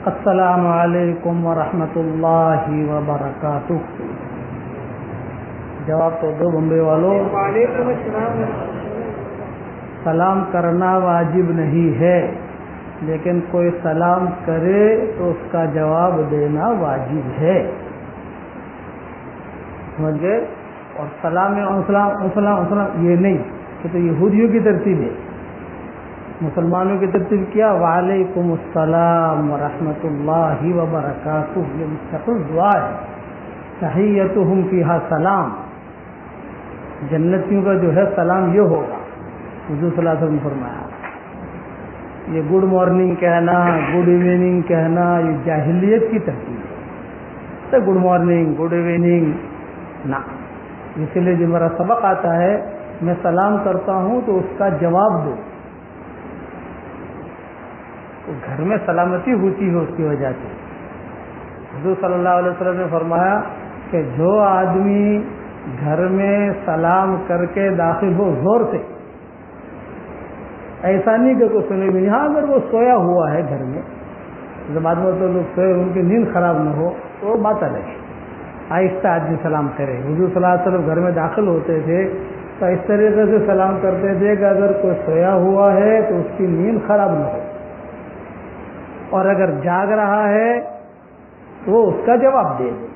السلام علیکم ورحمۃ اللہ وبرکاتہ۔ جواب تو دو بمبے والوں۔ وعلیکم السلام۔ سلام کرنا واجب نہیں ہے، لیکن کوئی سلام کرے تو اس کا جواب دینا واجب ہے، سمجھ گئے؟ اور سلام السلام یہ نہیں کہ تو یہودیوں کی ترتیب ہے، مسلمانوں کی ترتیب کیا؟ وعلیکم السلام ورحمۃ اللہ وبرکاتہ، یہ مستقل دعا ہے۔ تحیتہم فیہا سلام، جنتیوں کا جو ہے سلام یہ ہوگا، حضور صلی اللہ علیہ وسلم نے فرمایا۔ یہ گڈ مارننگ کہنا، گڈ ایوننگ کہنا، یہ جاہلیت کی ترتیب ہے۔ تو گڈ مارننگ، گڈ ایوننگ نہ، اسی لیے جو میرا سبق آتا ہے میں سلام کرتا ہوں تو اس کا جواب دو، تو گھر میں سلامتی ہوتی ہے اس کی وجہ سے۔ حضور صلی اللہ علیہ وسلم نے فرمایا کہ جو آدمی گھر میں سلام کر کے داخل ہو زور سے، ایسا نہیں کہ کوئی سنے بھی نہیں، ہاں اگر وہ سویا ہوا ہے گھر میں، جب آدمی تو لوگ سوئے ان کی نیند خراب نہ ہو تو وہ بات الگ ہے، آہستہ آدمی سلام کرے۔ حضور صلی اللہ علیہ وسلم گھر میں داخل ہوتے تھے تو اس طریقے سے سلام کرتے تھے کہ اگر کوئی سویا ہوا ہے تو اس کی نیند خراب نہ ہو، اور اگر جاگ رہا ہے تو وہ اس کا جواب دے دے۔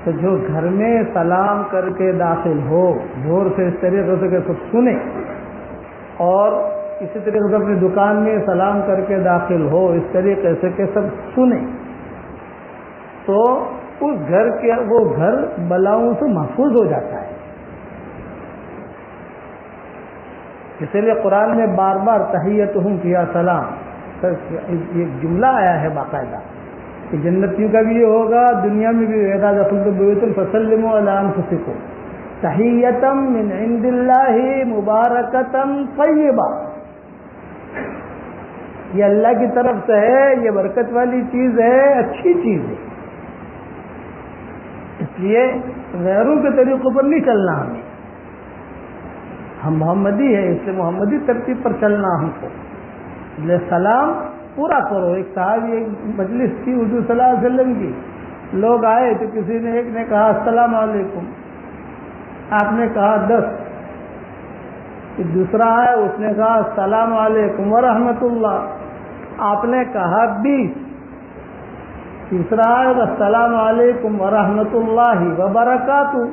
تو جو گھر میں سلام کر کے داخل ہو زور سے اس طریقے سے کہ سب سنے، اور اسی طریقے سے اپنی دکان میں سلام کر کے داخل ہو اس طریقے سے کہ سب سنیں، تو اس گھر کے وہ گھر بلاؤں سے محفوظ ہو جاتا ہے۔ اسی لیے قرآن میں بار بار تحیتہم فیہا سلام، یہ جملہ آیا ہے باقاعدہ کہ جنتیوں کا بھی یہ ہوگا، دنیا میں بھی ہوگا۔ دخلتم بیوتا فسلموا علی انفسکم تحیۃ من عند اللہ مبارکۃ طیبہ، یہ اللہ کی طرف سے ہے، یہ برکت والی چیز ہے، اچھی چیز ہے۔ اس لیے غیروں کے طریقوں پر نہیں چلنا ہمیں، ہم محمدی ہیں، اس لیے محمدی ترتیب پر چلنا ہم کو۔ اس لیے سلام پورا کرو۔ ایک صاحب ایک مجلس تھی حضور صلی اللہ علیہ وسلم کی، لوگ آئے تو کسی نے ایک نے کہا السلام علیکم، آپ نے کہا 10، دوسرا آیا اس نے کہا السلام علیکم ورحمۃ اللہ، آپ نے کہا 20، تیسرا آیا السلام علیکم ورحمۃ اللہ وبرکاتہ،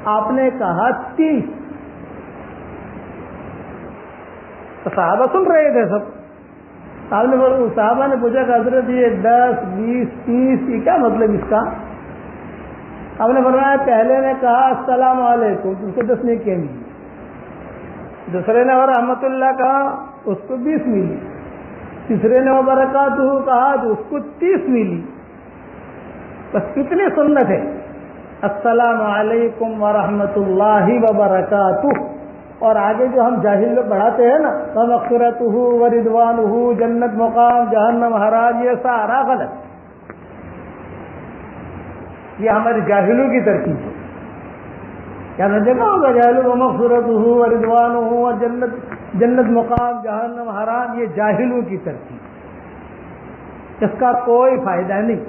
آپ نے کہا 30۔ تو صحابہ سن رہے تھے سب، صحابہ نے پوچھا کہ حضرت یہ 10، 20، 30 یہ کیا مطلب اس کا؟ آپ نے فرمایا پہلے نے کہا السلام علیکم تو اس کو 10 نہیں ملی، دوسرے نے ورحمۃ اللہ کہا اس کو 20 ملی، تیسرے نے وبرکاتہ کہا تو اس کو 30 ملی۔ بس کتنی سنت ہے، السلام علیکم ورحمۃ اللہ وبرکاتہ۔ اور آگے جو ہم جاہل لوگ بڑھاتے ہیں نا ومغفرتہ ورضوانہ، جنت مقام جہنم حرام، یہ سارا غلط، یہ ہماری جاہلوں کی ترکیب ہے۔ کیا نہ دیکھا ہوگا جاہل ومغفرتہ ورضوانہ جنت مقام جہنم حرام، یہ جاہلوں کی ترکیب، اس کا کوئی فائدہ نہیں۔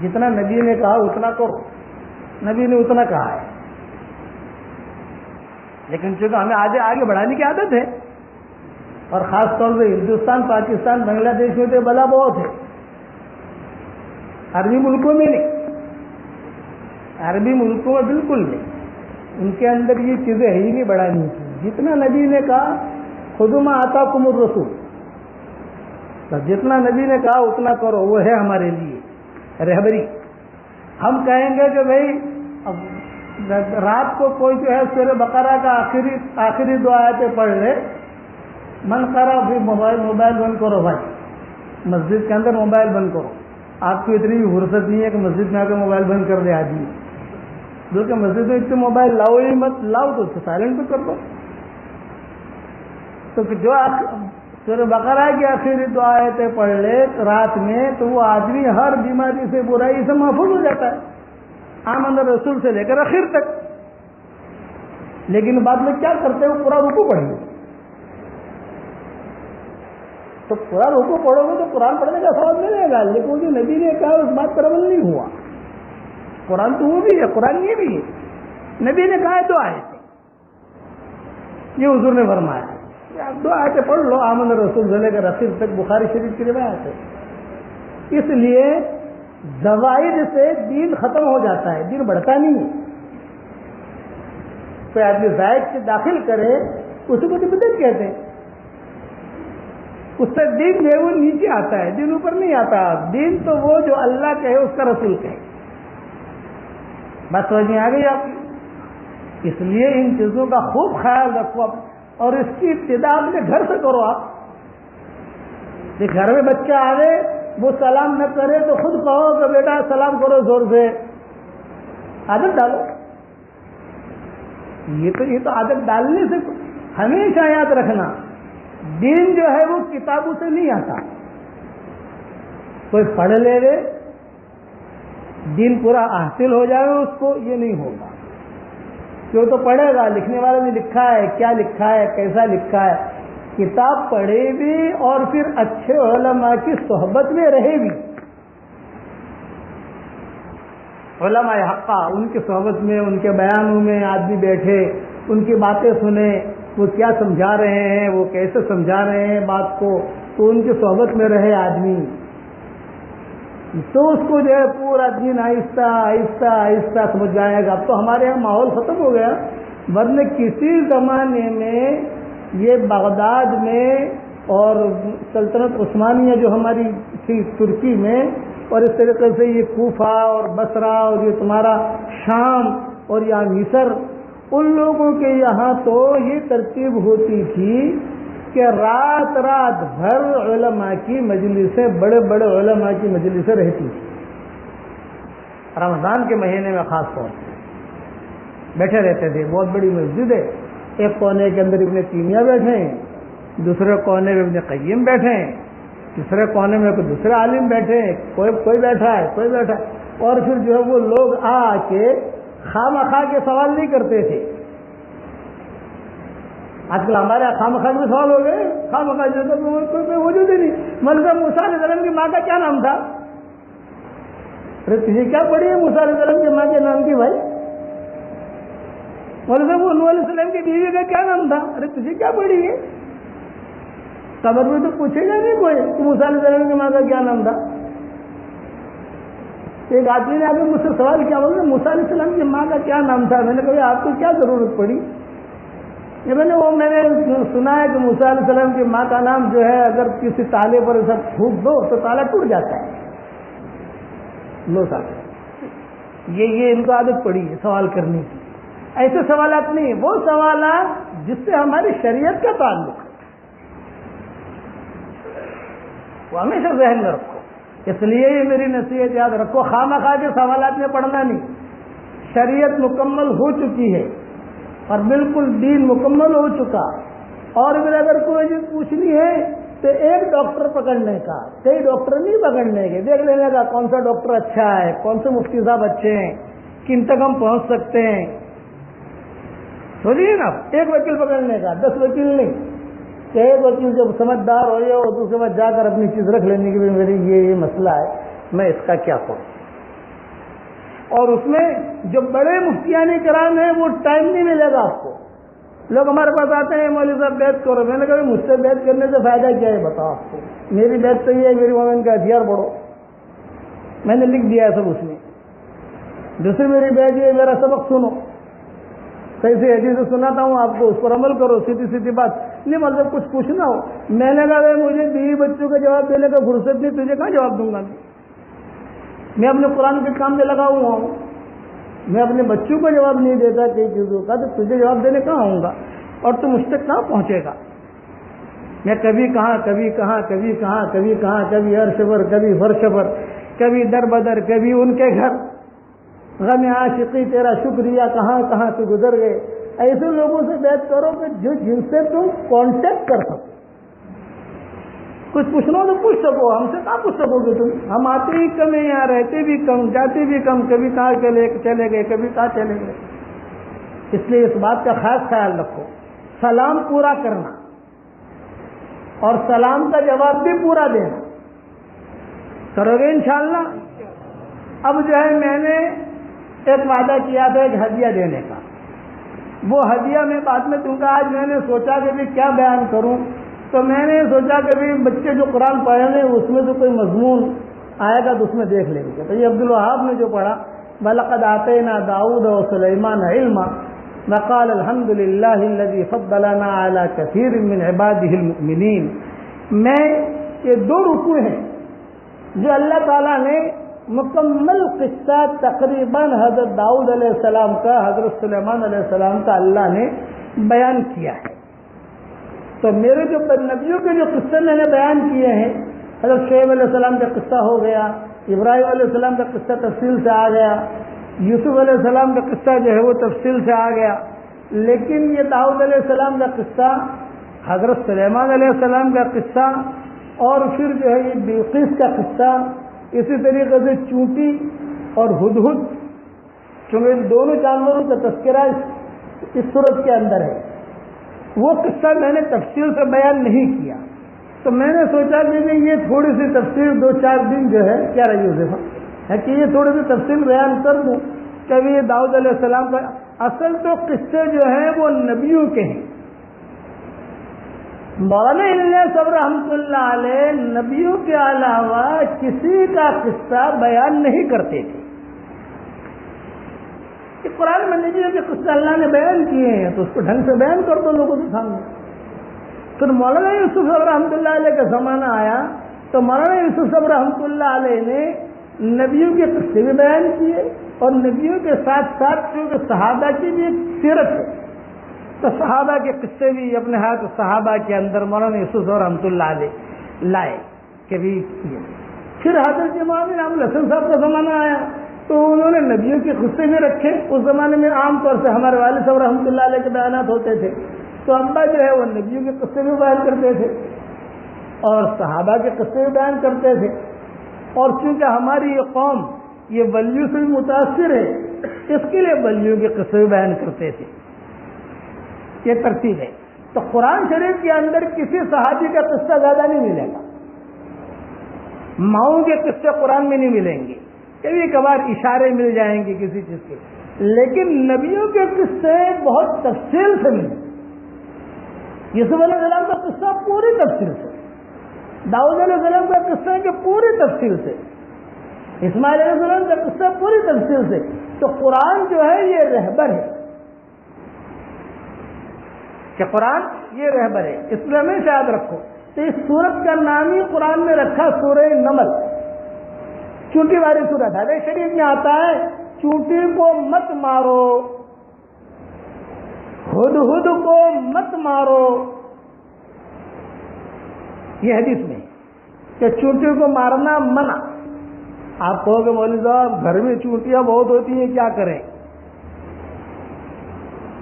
جتنا نبی نے کہا اتنا کرو، نبی نے اتنا کہا ہے، لیکن چونکہ ہمیں آگے بڑھانے کی عادت ہے، اور خاص طور سے ہندوستان، پاکستان، بنگلہ دیش میں تو بلا بہت ہے، عربی ملکوں میں نہیں، عربی ملکوں میں بالکل نہیں، ان کے اندر یہ چیزیں ہی نہیں بڑھانی کی۔ جتنا نبی نے کہا خذوا ما آتاکم الرسول، بس جتنا نبی نے کہا اتنا کرو، وہ ہے ہمارے لیے رہبری۔ ہم کہیں گے کہ بھائی رات کو کوئی جو ہے سورہ بقرہ کا آخری 2 آیتیں پڑھ لے، من قرأ پھر موبائل بند کرو بھائی، مسجد کے اندر موبائل بند کرو۔ آپ کو اتنی بھی فرصت نہیں ہے کہ مسجد میں آ کے موبائل بند کر دے آدمی، بلکہ مسجد میں اتنے موبائل لاؤ ہی مت، لاؤ تو سائلنٹ پہ کر دو۔ تو جو سورہ بقرہ کی آخری 2 آیتیں پڑھ لے رات میں، تو وہ آدمی ہر بیماری سے، برائی سے محفوظ ہو جاتا ہے، آمن رسول سے لے کر آخر تک۔ لیکن بعد میں کیا کرتے ہیں، وہ پورا رکوع پڑھیں گے، تو قرآن کو پڑھو گے تو قرآن پڑھنے کا ثواب ملے گا، لیکن وہ جو نبی نے کہا اس بات پر عمل نہیں ہوا. قرآن تو وہ بھی ہے، قرآن یہ بھی ہے، نبی نے کہا ہے تو آئے یہ حضور نے فرمایا. آپ دو آیتیں پڑھ لو، آمن رسول سے لے کر رسول تک بخاری شریف کی روایت ہے. اس لیے زوائد سے دین ختم ہو جاتا ہے، دین بڑھتا نہیں ہے. کوئی آدمی زائد سے داخل کرے اسی کو بدعت کہتے ہیں. اس سے دین جو ہے وہ نیچے آتا ہے، دین اوپر نہیں آتا. دین تو وہ جو اللہ کہے اس کا رسول کہے. بات سمجھ میں آ گئی آپ کی؟ اس لیے ان چیزوں کا خوب خیال رکھو اور اس کی ابتدا اپنے گھر سے کرو. آپ گھر میں بچہ آئے وہ سلام نہ کرے تو خود کہو کہ بیٹا سلام کرو زور سے. عادت ڈالو. یہ تو عادت ڈالنے سے ہمیشہ یاد رکھنا، دین جو ہے وہ کتابوں سے نہیں آتا. کوئی پڑھ لے گے دین پورا حاصل ہو جائے اس کو، یہ نہیں ہوگا. جو تو پڑھے گا، لکھنے والے نے لکھا ہے، کیا لکھا ہے، کیسا لکھا ہے. کتاب پڑھے بھی اور پھر اچھے علماء کی صحبت میں رہے بھی. علماء حقہ ان کی صحبت میں، ان کے بیانوں میں آدمی بیٹھے، ان کی باتیں سنے، وہ کیا سمجھا رہے ہیں، وہ کیسے سمجھا رہے ہیں بات کو، تو ان کی صحبت میں رہے آدمی، تو اس کو جو ہے پورا دین آہستہ آہستہ آہستہ سمجھ جائے گا. اب تو ہمارے یہاں ماحول ختم ہو گیا، ورنہ کسی زمانے میں یہ بغداد میں اور سلطنت عثمانیہ جو ہماری تھی ترکی میں، اور اس طریقے سے یہ کوفہ اور بصرہ اور یہ تمہارا شام اور یہاں مصر، ان لوگوں کے یہاں تو یہ ترتیب ہوتی تھی کہ رات رات بھر علماء کی مجلسیں، بڑے بڑے علماء کی مجلسیں رہتی تھی. رمضان کے مہینے میں خاص طور سے بیٹھے رہتے تھے. بہت بڑی مسجد ہے، ایک کونے کے اندر ابن تیمیہ بیٹھے ہیں، دوسرے کونے میں ابن قیم بیٹھے ہیں، تیسرے کونے میں کوئی دوسرے عالم بیٹھے ہیں، کوئی بیٹھا ہے، کوئی بیٹھا ہے. اور پھر جو ہے وہ لوگ آ کے خواہ کے سوال نہیں کرتے تھے. آج کل ہمارے یہاں خواہ میں سوال ہو گئے، خواہ کوئی وجود ہی نہیں. مطلب موسیٰ علیہ السلام کی ماں کا کیا نام تھا؟ ارے تجھے کیا پڑھی ہے موسیٰ علیہ السلام کی ماں کے نام کی بھائی؟ مطلب وہ نوح علیہ السلام کی بیوی کا کیا نام تھا؟ ارے تجھے کیا پڑھی ہے؟ قبر میں تو پوچھے گا نہیں کوئی کہ موسیٰ علیہ السلام کی ماں کا کیا نام تھا. ایک آدمی نے آگے مجھ سے سوال کیا، بولے موسیٰ علیہ السلام کی ماں کا کیا نام تھا؟ میں نے کہا آپ کو کیا ضرورت پڑی؟ میں نے سنا ہے کہ موسیٰ علیہ السلام کی ماں کا نام جو ہے اگر کسی تالے پر ایسا پھونک دو تو تالا ٹوٹ جاتا ہے. لو صاحب یہ ان کو عادت پڑی ہے سوال کرنے کی. ایسے سوالات نہیں، وہ سوالات جس سے ہماری شریعت کا تعلق ہے وہ ہمیشہ ذہن میں رکھو. اس لیے یہ میری نصیحت یاد رکھو، خواہ کے سوالات میں پڑھنا نہیں. شریعت مکمل ہو چکی ہے اور بالکل دین مکمل ہو چکا. اور پھر اگر کوئی چیز پوچھنی ہے تو ایک ڈاکٹر پکڑنے کا، کئی ڈاکٹر نہیں پکڑنے کے، دیکھ لینے کا کون سا ڈاکٹر اچھا ہے، کون سے مفتی صاحب اچھے ہیں، کن تک ہم پہنچ سکتے ہیں. سوچیے نا، ایک وکیل پکڑنے کا، 10 وکیل نہیں. ایک وکیل جب سمجھدار ہو جائے اور دوسرے بعد جا کر اپنی چیز رکھ لینے کی بھی میری یہ مسئلہ ہے، میں اس کا کیا کروں. اور اس میں جو بڑے مفتیان کرام ہیں وہ ٹائم نہیں ملے گا آپ کو. لوگ ہمارے پاس آتے ہیں مولوی صاحب بیعت کرو. میں نے کہا مجھ سے بیعت کرنے سے فائدہ کیا ہے بتاؤ آپ کو. میری بیعت تو یہ ہے میری مومن کا ہتھیار پڑھو، میں نے لکھ دیا ہے سب اس میں. دوسری میری بیعت یہ میرا سبق سنو، صحیح سے حدیث سناتا ہوں آپ کو، اس پر عمل کرو. سیدھی بات نہیں. مطلب کچھ پوچھنا ہو، میں نے کہا مجھے بیوی بچوں کا جواب دینے کا فرصت نہیں، تجھے کہاں جواب دوں گا. میں اپنے قرآن کے کام میں لگا ہوا ہوں. میں اپنے بچوں کو جواب نہیں دیتا کئی چیزوں کا، تو تجھے جواب دینے کہاں آؤں گا اور تو مجھ تک کہاں پہنچے گا. میں کبھی کہاں کبھی کہاں کبھی کہاں کبھی کہاں، کبھی عرش پر کبھی فرش پر، کبھی در بدر، کبھی ان کے گھر. غم عاشقی تیرا شکریہ کہاں کہاں سے گزر گئے. ایسے لوگوں سے بیعت کرو کہ جن سے تم کانٹیکٹ کر سکو. کچھ پوچھنا ہو تو پوچھ سکو، ہم سے کہاں پوچھ سکو گے تم؟ ہم آتے ہی کم ہیں، یہاں رہتے بھی کم، جاتے بھی کم، کبھی کہاں چلے گئے، کبھی کہاں چلے گئے. اس لیے اس بات کا خاص خیال رکھو. سلام پورا کرنا، اور سلام کا جواب بھی پورا دینا. کرو گے انشاءاللہ؟ اب جو ہے میں نے ایک وعدہ کیا تھا ایک ہدیہ دینے کا. وہ ہدیہ میں بعد میں کیونکہ آج میں نے سوچا کہ بھی کیا بیان کروں، تو میں نے سوچا کہ بھی بچے جو قرآن پڑھیں گے اس میں تو کوئی مضمون آئے گا تو اس میں دیکھ لیں گے. تو یہ عبدالوہاب نے جو پڑھا وَلَقَدْ آتَيْنَا دَاوُودَ وَسُلَيْمَانَ عِلْمًا وَقَالَ الْحَمْدُ لِلَّهِ الَّذِي فَضَّلَنَا عَلَى كَثِيرٍ مِّنْ عِبَادِهِ الْمُؤْمِنِينَ. میں یہ دو رکوع ہیں جو اللہ تعالیٰ نے مکمل قصہ تقریباً حضرت داؤد علیہ السلام کا حضرت سلیمان علیہ السلام کا اللہ نے بیان کیا ہے. تو میرے جو نبیوں کے جو قصے میں نے بیان کیے ہیں، حضرت شعیب علیہ السلام کا قصہ ہو گیا، ابراہیم علیہ السلام کا قصہ تفصیل سے آ گیا، یوسف علیہ السلام کا قصہ جو ہے وہ تفصیل سے آ گیا، لیکن یہ داؤد علیہ السلام کا قصہ، حضرت سلیمان علیہ السلام کا قصہ، اور پھر جو ہے یہ بلقیس کا قصہ، اسی طریقے سے چونٹی اور ہدہد، چونکہ ان دونوں جانوروں کا تذکرہ اس صورت کے اندر ہے، وہ قصہ میں نے تفصیل سے بیان نہیں کیا. تو میں نے سوچا کہ یہ تھوڑی سی تفصیل 2-4 دن جو ہے کیا رہی ہے کہ یہ تھوڑی سی تفصیل بیان کر دوں کہ یہ داؤد علیہ السلام کا اصل تو قصے جو ہیں وہ نبیوں کے ہیں. مولانا الیاس صاحب رحمۃ اللہ علیہ نبیوں کے علاوہ کسی کا قصہ بیان نہیں کرتے تھے. کہ قرآن میں نبیوں کے قصے اللہ نے بیان کیے ہیں تو اس کو ڈھنگ سے بیان کر دو لوگوں کے سامنے. پھر مولانا یوسف صاحب رحمۃ اللہ علیہ کا زمانہ آیا تو مولانا یوسف صاحب رحمۃ اللہ علیہ نے نبیوں کے قصے بھی بیان کیے، اور نبیوں کے ساتھ ساتھ کیونکہ صحابہ کی بھی ایک سیرت ہے تو صحابہ کے قصے بھی اپنے ہاتھ صحابہ کے اندر مولانا یوسف صاحب رحمۃ اللہ علیہ لائے کہ بھی. پھر حضرت امام ابو الحسن صاحب کا زمانہ آیا تو انہوں نے نبیوں کے قصے بھی رکھے. اس زمانے میں عام طور سے ہمارے والد صاحب رحمۃ اللہ علیہ کے بیانات ہوتے تھے تو ابا جو ہے وہ نبیوں کے قصے بھی بیان کرتے تھے اور صحابہ کے قصے بھی بیان کرتے تھے. اور چونکہ ہماری یہ قوم یہ ولیوں سے بھی متاثر ہے اس کے لیے ولیوں کے قصے بھی بیان کرتے تھے. یہ ترتیب ہے. تو قرآن شریف کے اندر کسی صحابی کا قصہ زیادہ نہیں ملے گا، ماؤں کے قصے قرآن میں نہیں ملیں گے، کبھی کبھار اشارے مل جائیں گے کسی چیز کے، لیکن نبیوں کے قصے بہت تفصیل سے ملیں. یوسف علیہ السلام کا قصہ پوری تفصیل سے، داؤد علیہ السلام کا قصہ کہ پوری تفصیل سے، اسماعیل علیہ السلام کا قصہ پوری تفصیل سے. تو قرآن جو ہے یہ رہبر ہے کہ قرآن یہ رہبر ہے. اس لیے ہمیشہ یاد رکھو تو اس سورت کا نام ہی قرآن میں رکھا سورہ نمل، چونٹی والی سورت. حدیث شریف میں آتا ہے چونٹی کو مت مارو، ہدہد کو مت مارو، یہ حدیث میں کہ چونٹی کو مارنا منع. آپ کہو کہ مولوی صاحب گھر میں چونٹیاں بہت ہوتی ہیں کیا کریں؟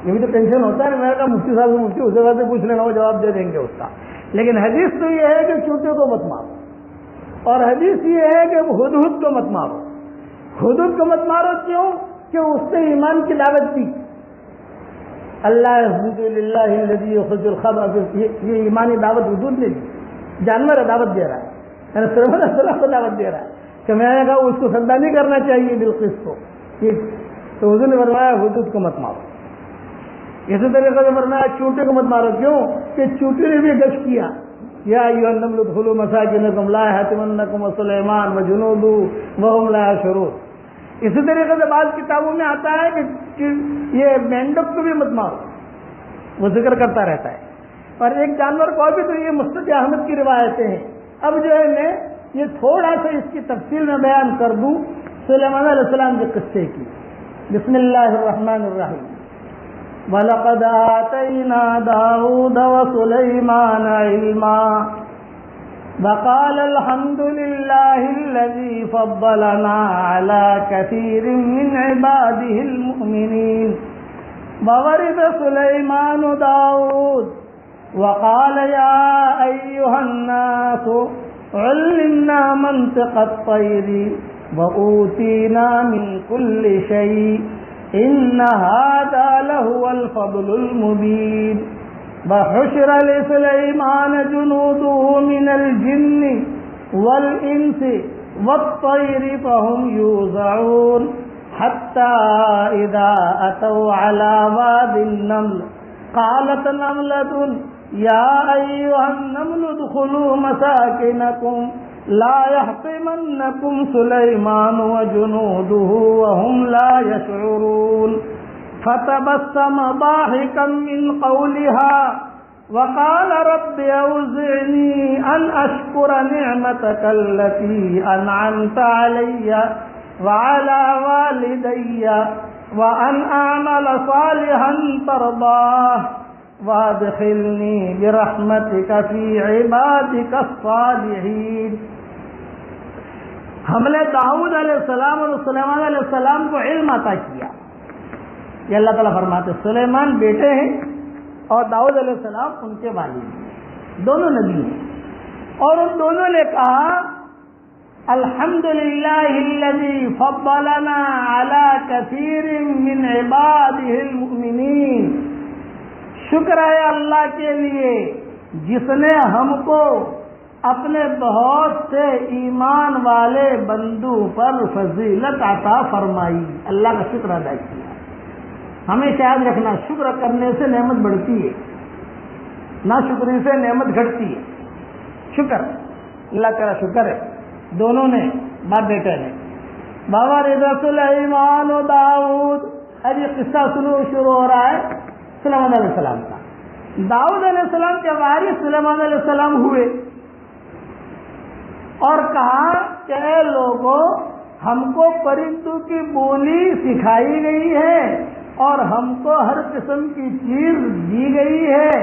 یہ بھی تو ٹینشن ہوتا ہے. میں نے کہا مفتی صاحب سے مفتی اس جگہ سے پوچھ لینا، وہ جواب دے دیں گے اس کا. لیکن حدیث تو یہ ہے کہ چونٹیوں کو مت مارو، اور حدیث یہ ہے کہ ہدہد کو مت مارو. ہدہد کو مت مارو کیوں؟ کہ اس نے ایمان کی دعوت دی. اللہ یسجد للہ الذی یخرج الخبء، یہ ایمانی دعوت حدود نے دی. جانور دعوت دے رہا ہے، یعنی سلیمان علیہ السلام کو دعوت دے رہا ہے کہ میں نے کہا اس کو سجدہ نہیں کرنا چاہیے بلقیس کو. تو حضور نے فرمایا ہدہد کو مت مارو. اسی طریقے سے فرمایا چونٹی کو مت مارو. کیوں؟ کہ چونٹی نے بھی گشت کیا. یا ایھا النمل ادخلوا مساکنکم لا یحطمنکم سلیمان وجنودہ وہم لا یشعرون. اسی طریقے سے بعض کتابوں میں آتا ہے کہ یہ مینڈک کو بھی مت مارو، وہ ذکر کرتا رہتا ہے. اور ایک جانور کو بھی تو یہ مستد احمد کی روایتیں ہیں. اب جو ہے میں یہ تھوڑا سا اس کی تفصیل میں بیان کر دوں سلیمان علیہ السلام کے قصے کی. بسم اللہ الرحمن الرحیم. وَلَقَدْ آتَيْنَا دَاوُودَ وَسُلَيْمَانَ عِلْمًا وَقَالَ الْحَمْدُ لِلَّهِ الَّذِي فَضَّلَنَا عَلَى كَثِيرٍ مِّنْ عِبَادِهِ الْمُؤْمِنِينَ. وَوَرِثَ سُلَيْمَانُ دَاوُودَ وَقَالَ يَا أَيُّهَا النَّاسُ عُلِّمْنَا مَنطِقَ الطَّيْرِ وَأُوتِينَا مِنْ كُلِّ شَيْءٍ إِنَّ هَذَا لَهُوَ الْفَضْلُ الْمُبِينُ. وحشر لسليمان جنوده من الجن والإنس والطير فهم يوزعون حتى إذا أتوا على واد النمل قالت نملة يا أيها النمل ادخلوا مساكنكم لا يحطمنكم سليمان وجنوده وهم لا يشعرون فتبسم ضاحكا من قولها وقال رب أوزعني أن أشكر نعمتك التي أنعمت علي وعلى والدي وأن أعمل صالحا ترضاه وادخلني برحمتك في عبادك الصالحين. ہم نے داؤد علیہ السلام اور سلیمان علیہ السلام کو علم عطا کیا. یہ اللہ تعالیٰ فرماتے سلیمان بیٹے ہیں اور داؤد علیہ السلام ان کے والد ہیں، دونوں نبی ہیں. اور ان دونوں نے کہا الحمدللہ الذی فضلنا علی کثیر من عبادہ المؤمنین، شکر ہے اللہ کے لیے جس نے ہم کو اپنے بہت سے ایمان والے بندوں پر فضیلت عطا فرمائی. اللہ کا شکر ادا کیا. ہمیں یاد رکھنا شکر کرنے سے نعمت بڑھتی ہے، نہ شکری سے نعمت گھٹتی ہے. شکر اللہ تعالیٰ شکر ہے. دونوں نے باپ بیٹے نے بابا رضا سلیمان و داؤد. اب یہ قصہ شروع ہو رہا ہے سلیمان علیہ السلام کا. داؤد علیہ السلام کے وارث سلیمان علیہ السلام ہوئے اور کہا کہ اے لوگوں، ہم کو پرندوں کی بولی سکھائی گئی ہے اور ہم کو ہر قسم کی چیز دی گئی ہے.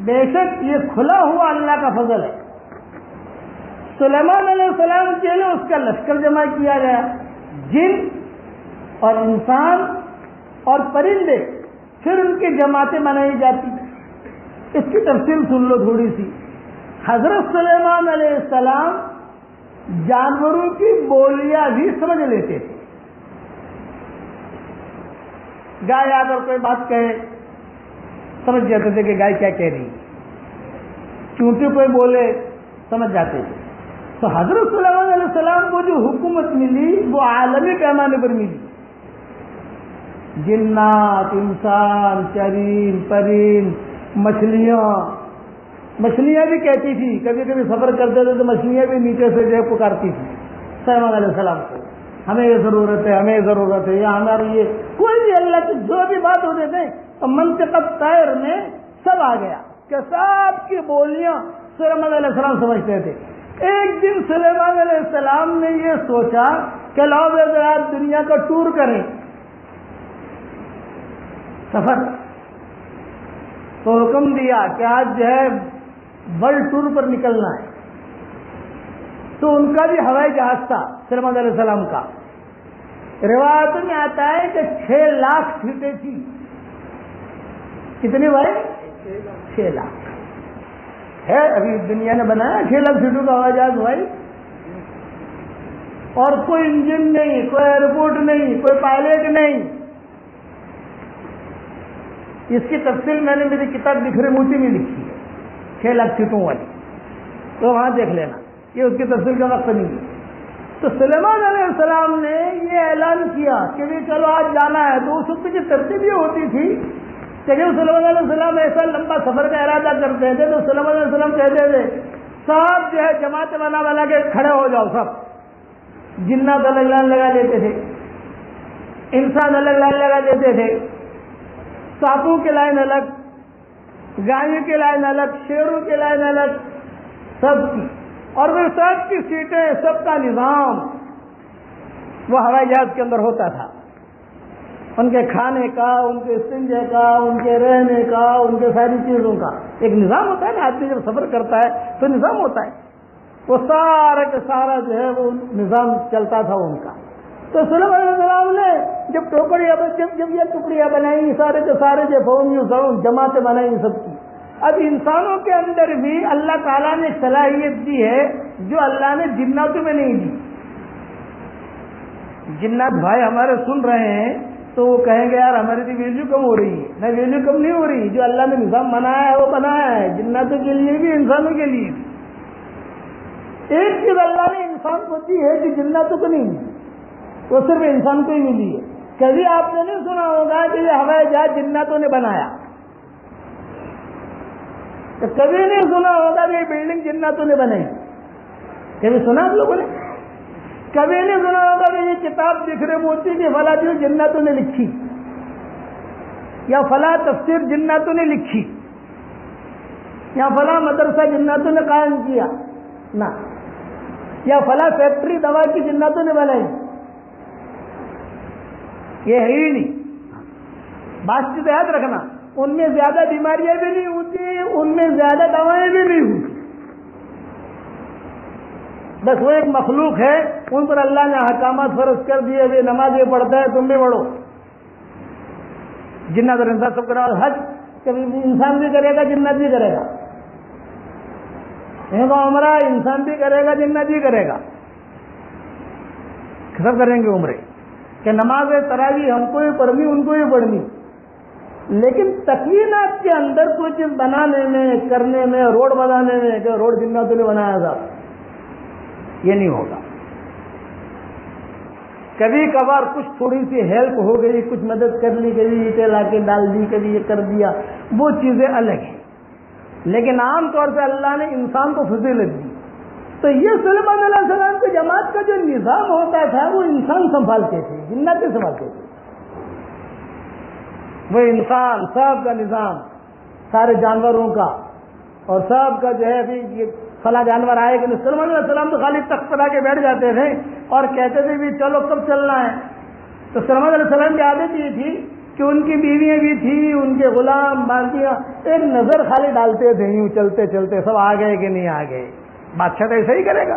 بے شک یہ کھلا ہوا اللہ کا فضل ہے. سلیمان علیہ السلام کے لیے اس کا لشکر جمع کیا گیا. جن اور انسان اور پرندے، پھر ان کی جماعتیں بنائی جاتی. اس کی تفصیل سن لو تھوڑی سی. حضرت سلیمان علیہ السلام جانوروں کی بولیاں بھی سمجھ لیتے تھے. گائے آ کر کوئی بات کہے سمجھ جاتے تھے کہ گائے کیا کہہ رہی. چونٹی کوئی بولے سمجھ جاتے تھے. تو حضرت سلیمان علیہ السلام کو جو حکومت ملی وہ عالمی پیمانے پر ملی. جنات، انسان، چرین، پرند، مچھلیاں بھی کہتی تھی. کبھی کبھی سفر کرتے تھے تو مچھلیاں بھی نیچے سے جو پکارتی تھی سلیمان علیہ السلام کو، ہمیں یہ ضرورت ہے، ہمیں یہ ضرورت ہے، یا ہماری یہ کوئی بھی اللہ کی جو بھی بات ہوتے تھے تو منطق طیر میں سب آ گیا کہ سب کی بولیاں سلیمان علیہ السلام سمجھتے تھے. ایک دن سلیمان علیہ السلام نے یہ سوچا کہ لاؤ آج دنیا کا ٹور کریں، سفر. تو حکم دیا کہ آج جو ہے ورلڈ ٹور پر نکلنا ہے. تو ان کا بھی ہوائی جہاز تھا سلیمان علیہ السلام کا. روایتوں میں آتا ہے کہ 6 لاکھ سیٹیں تھی. کتنی بھائی؟ 6 لاکھ ہے. ابھی دنیا نے بنایا 6 لاکھ سیٹوں کا ہوائی جہاز بھائی. اور کوئی انجن نہیں، کوئی ایئرپورٹ نہیں، کوئی پائلٹ نہیں. اس کی تفصیل میں نے میری کتاب بکھرے موتی میں لکھی ہے 6 لاکھ سیٹوں والی، تو وہاں دیکھ لینا. یہ اس کی تفصیل کا وقت نہیں ہے. تو سلیمان علیہ السلام نے یہ اعلان کیا کہ چلو آج جانا ہے. تو اس وقت کی ترتیب یہ ہوتی تھی کہ جب سلیمان علیہ السلام ایسا لمبا سفر کا ارادہ کرتے تھے تو سلیمان علیہ السلام کہتے تھے سب جو ہے جماعت بنا کے کھڑے ہو جاؤ. سب جنات الگ لائن لگا دیتے تھے، انسان الگ لائن لگا دیتے تھے، سانپوں کی لائن الگ، گایوں کی لائن الگ، شیروں کی لائن الگ، سب کی. اور پھر سب کی سیٹیں، سب کا نظام وہ ہوائی جہاز کے اندر ہوتا تھا. ان کے کھانے کا، ان کے استنجے کا، ان کے رہنے کا، ان کے ساری چیزوں کا ایک نظام ہوتا ہے نا. آدمی جب سفر کرتا ہے تو نظام ہوتا ہے. وہ سارا کا سارا جو ہے وہ نظام چلتا تھا ان کا. تو سلیمان علیہ السلام نے جب یہ ٹکڑیاں بنائی سارے کے سارے جو جماعتیں بنائی سب کی. اب انسانوں کے اندر بھی اللہ تعالیٰ نے صلاحیت دی ہے جو اللہ نے جناتوں میں نہیں دی. جنات بھائی ہمارے سن رہے ہیں تو وہ کہیں گے یار ہماری تو ویلیو کم ہو رہی ہے. نہ ویلیو کم نہیں ہو رہی, جو اللہ نے نظام بنایا ہے وہ بنایا ہے جناتوں کے لیے بھی انسانوں کے لیے بھی. ایک چیز اللہ نے انسان کو دی ہے کہ جناتوں کو نہیں ملی, وہ صرف انسان کو ہی ملی ہے. کبھی آپ نے نہیں سنا ہوگا کہ یہ ہوائی جہاز جناتوں نے بنایا, کبھی نہیں سنا ہوگا کہ یہ بلڈنگ جناتوں نے بنائی. کبھی سنا آپ لوگوں نے؟ کبھی نہیں سنا ہوگا کہ یہ کتاب بکھرے موتی کی فلاں چیز جناتوں نے لکھی, یا فلاں تفسیر جناتوں نے لکھی, یا فلاں مدرسہ جناتوں نے قائم کیا نہ, یا فلاں فیکٹری دوا کی جناتوں نے بنائی. یہ ہے ہی نہیں. بات چیز یاد رکھنا, ان میں زیادہ بیماریاں بھی نہیں ہوتی, ان میں زیادہ دوائیں بھی نہیں ہوتی. بس وہ ایک مخلوق ہے, ان پر اللہ نے احکامات فرض کر دیے. وہ نماز یہ پڑھتا ہے تم بھی پڑھو. جنات اور انسان سب کرا. حج کبھی انسان بھی کرے گا جنات بھی کرے گا. عمرہ انسان بھی کرے گا جنات بھی کرے گا, سب کریں گے عمرے. کہ نماز تراویح ہم کو ہی پڑھنی ان کو ہی پڑھنی. لیکن تکوینات کے اندر کوئی چیز بنانے میں کرنے میں, روڈ بنانے میں کہ روڈ جناتوں نے بنایا تھا, یہ نہیں ہوگا. کبھی کبھار کچھ تھوڑی سی ہیلپ ہو گئی, کچھ مدد کر لی, کبھی اینٹیں لا کے ڈال دی, کبھی یہ کر دیا, وہ چیزیں الگ ہیں. لیکن عام طور سے اللہ نے انسان کو فضیلت دی. تو یہ سلیمان علیہ السلام کی جماعت کا جو نظام ہوتا تھا وہ انسان سنبھالتے تھے, جنات سنبھالتے تھے. وہ انسان سب کا نظام, سارے جانوروں کا, اور سب کا جو ہے ابھی یہ فلاں جانور آئے کہ سلیمان علیہ السلام تو خالی تخت پر آ کے بیٹھ جاتے تھے اور کہتے تھے بھی چلو کب چلنا ہے. تو سلیمان علیہ السلام کی عادت یہ تھی کہ ان کی بیویاں بھی تھیں, ان کے غلام باقیاں, ایک نظر خالی ڈالتے تھے یوں چلتے چلتے سب آ گئے کہ نہیں آ گئے. بادشاہ تو ایسا ہی کرے گا,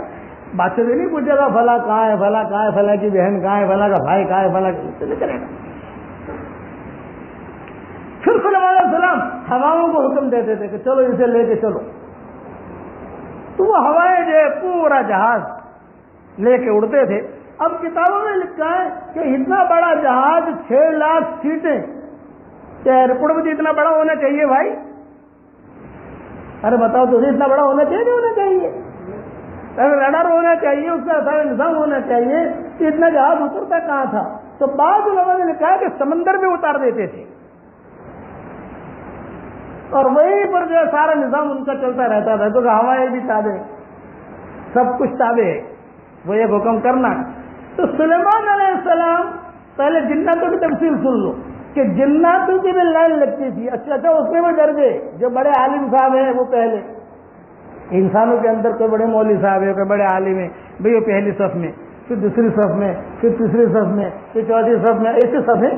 بادشاہ سے نہیں پوچھے گا فلاں کہاں ہے, فلاں کہاں ہے, فلاں کی بہن کہاں ہے, فلاں کا بھائی کہاں ہے, فلاں نہیں کرے گا. پھر سلیمان علیہ السلام ہواؤں کو حکم دیتے تھے کہ چلو اسے لے کے چلو. تو وہ ہوائیں جو ہے پورا جہاز لے کے اڑتے تھے. اب کتابوں میں لکھا ہے کہ اتنا بڑا جہاز 6 لاکھ سیٹیں, کیا ایئرپورٹ بھی اتنا بڑا ہونا چاہیے بھائی؟ ارے بتاؤ تو اتنا بڑا ہونا چاہیے, نہیں ہونا چاہیے. رڈار ہونا چاہیے, اس کا سارا نظام ہونا چاہیے. اتنا جہاز اترتا کہاں تھا؟ تو بعض لوگوں نے لکھا ہے کہ سمندر میں اتار دیتے تھے, اور وہیں پر جو ہے سارا نظام ان کا چلتا رہتا تھا. کیونکہ ہوائیں بھی تابع, سب کچھ تابع ہے, وہ ایک حکم کرنا. تو سلیمان علیہ السلام, پہلے جناتوں کی تفصیل سن لو کہ جناتوں کی بھی لائن لگتی تھی. اچھا اس میں بھی درجے, جو بڑے عالم صاحب ہیں وہ پہلے, انسانوں کے اندر کوئی بڑے مولوی صاحب ہے, کوئی بڑے عالم ہے, بھئی وہ پہلی صف میں, پھر دوسری صف میں, پھر تیسری صف میں, پھر چوتھی صف میں, ایسی صفیں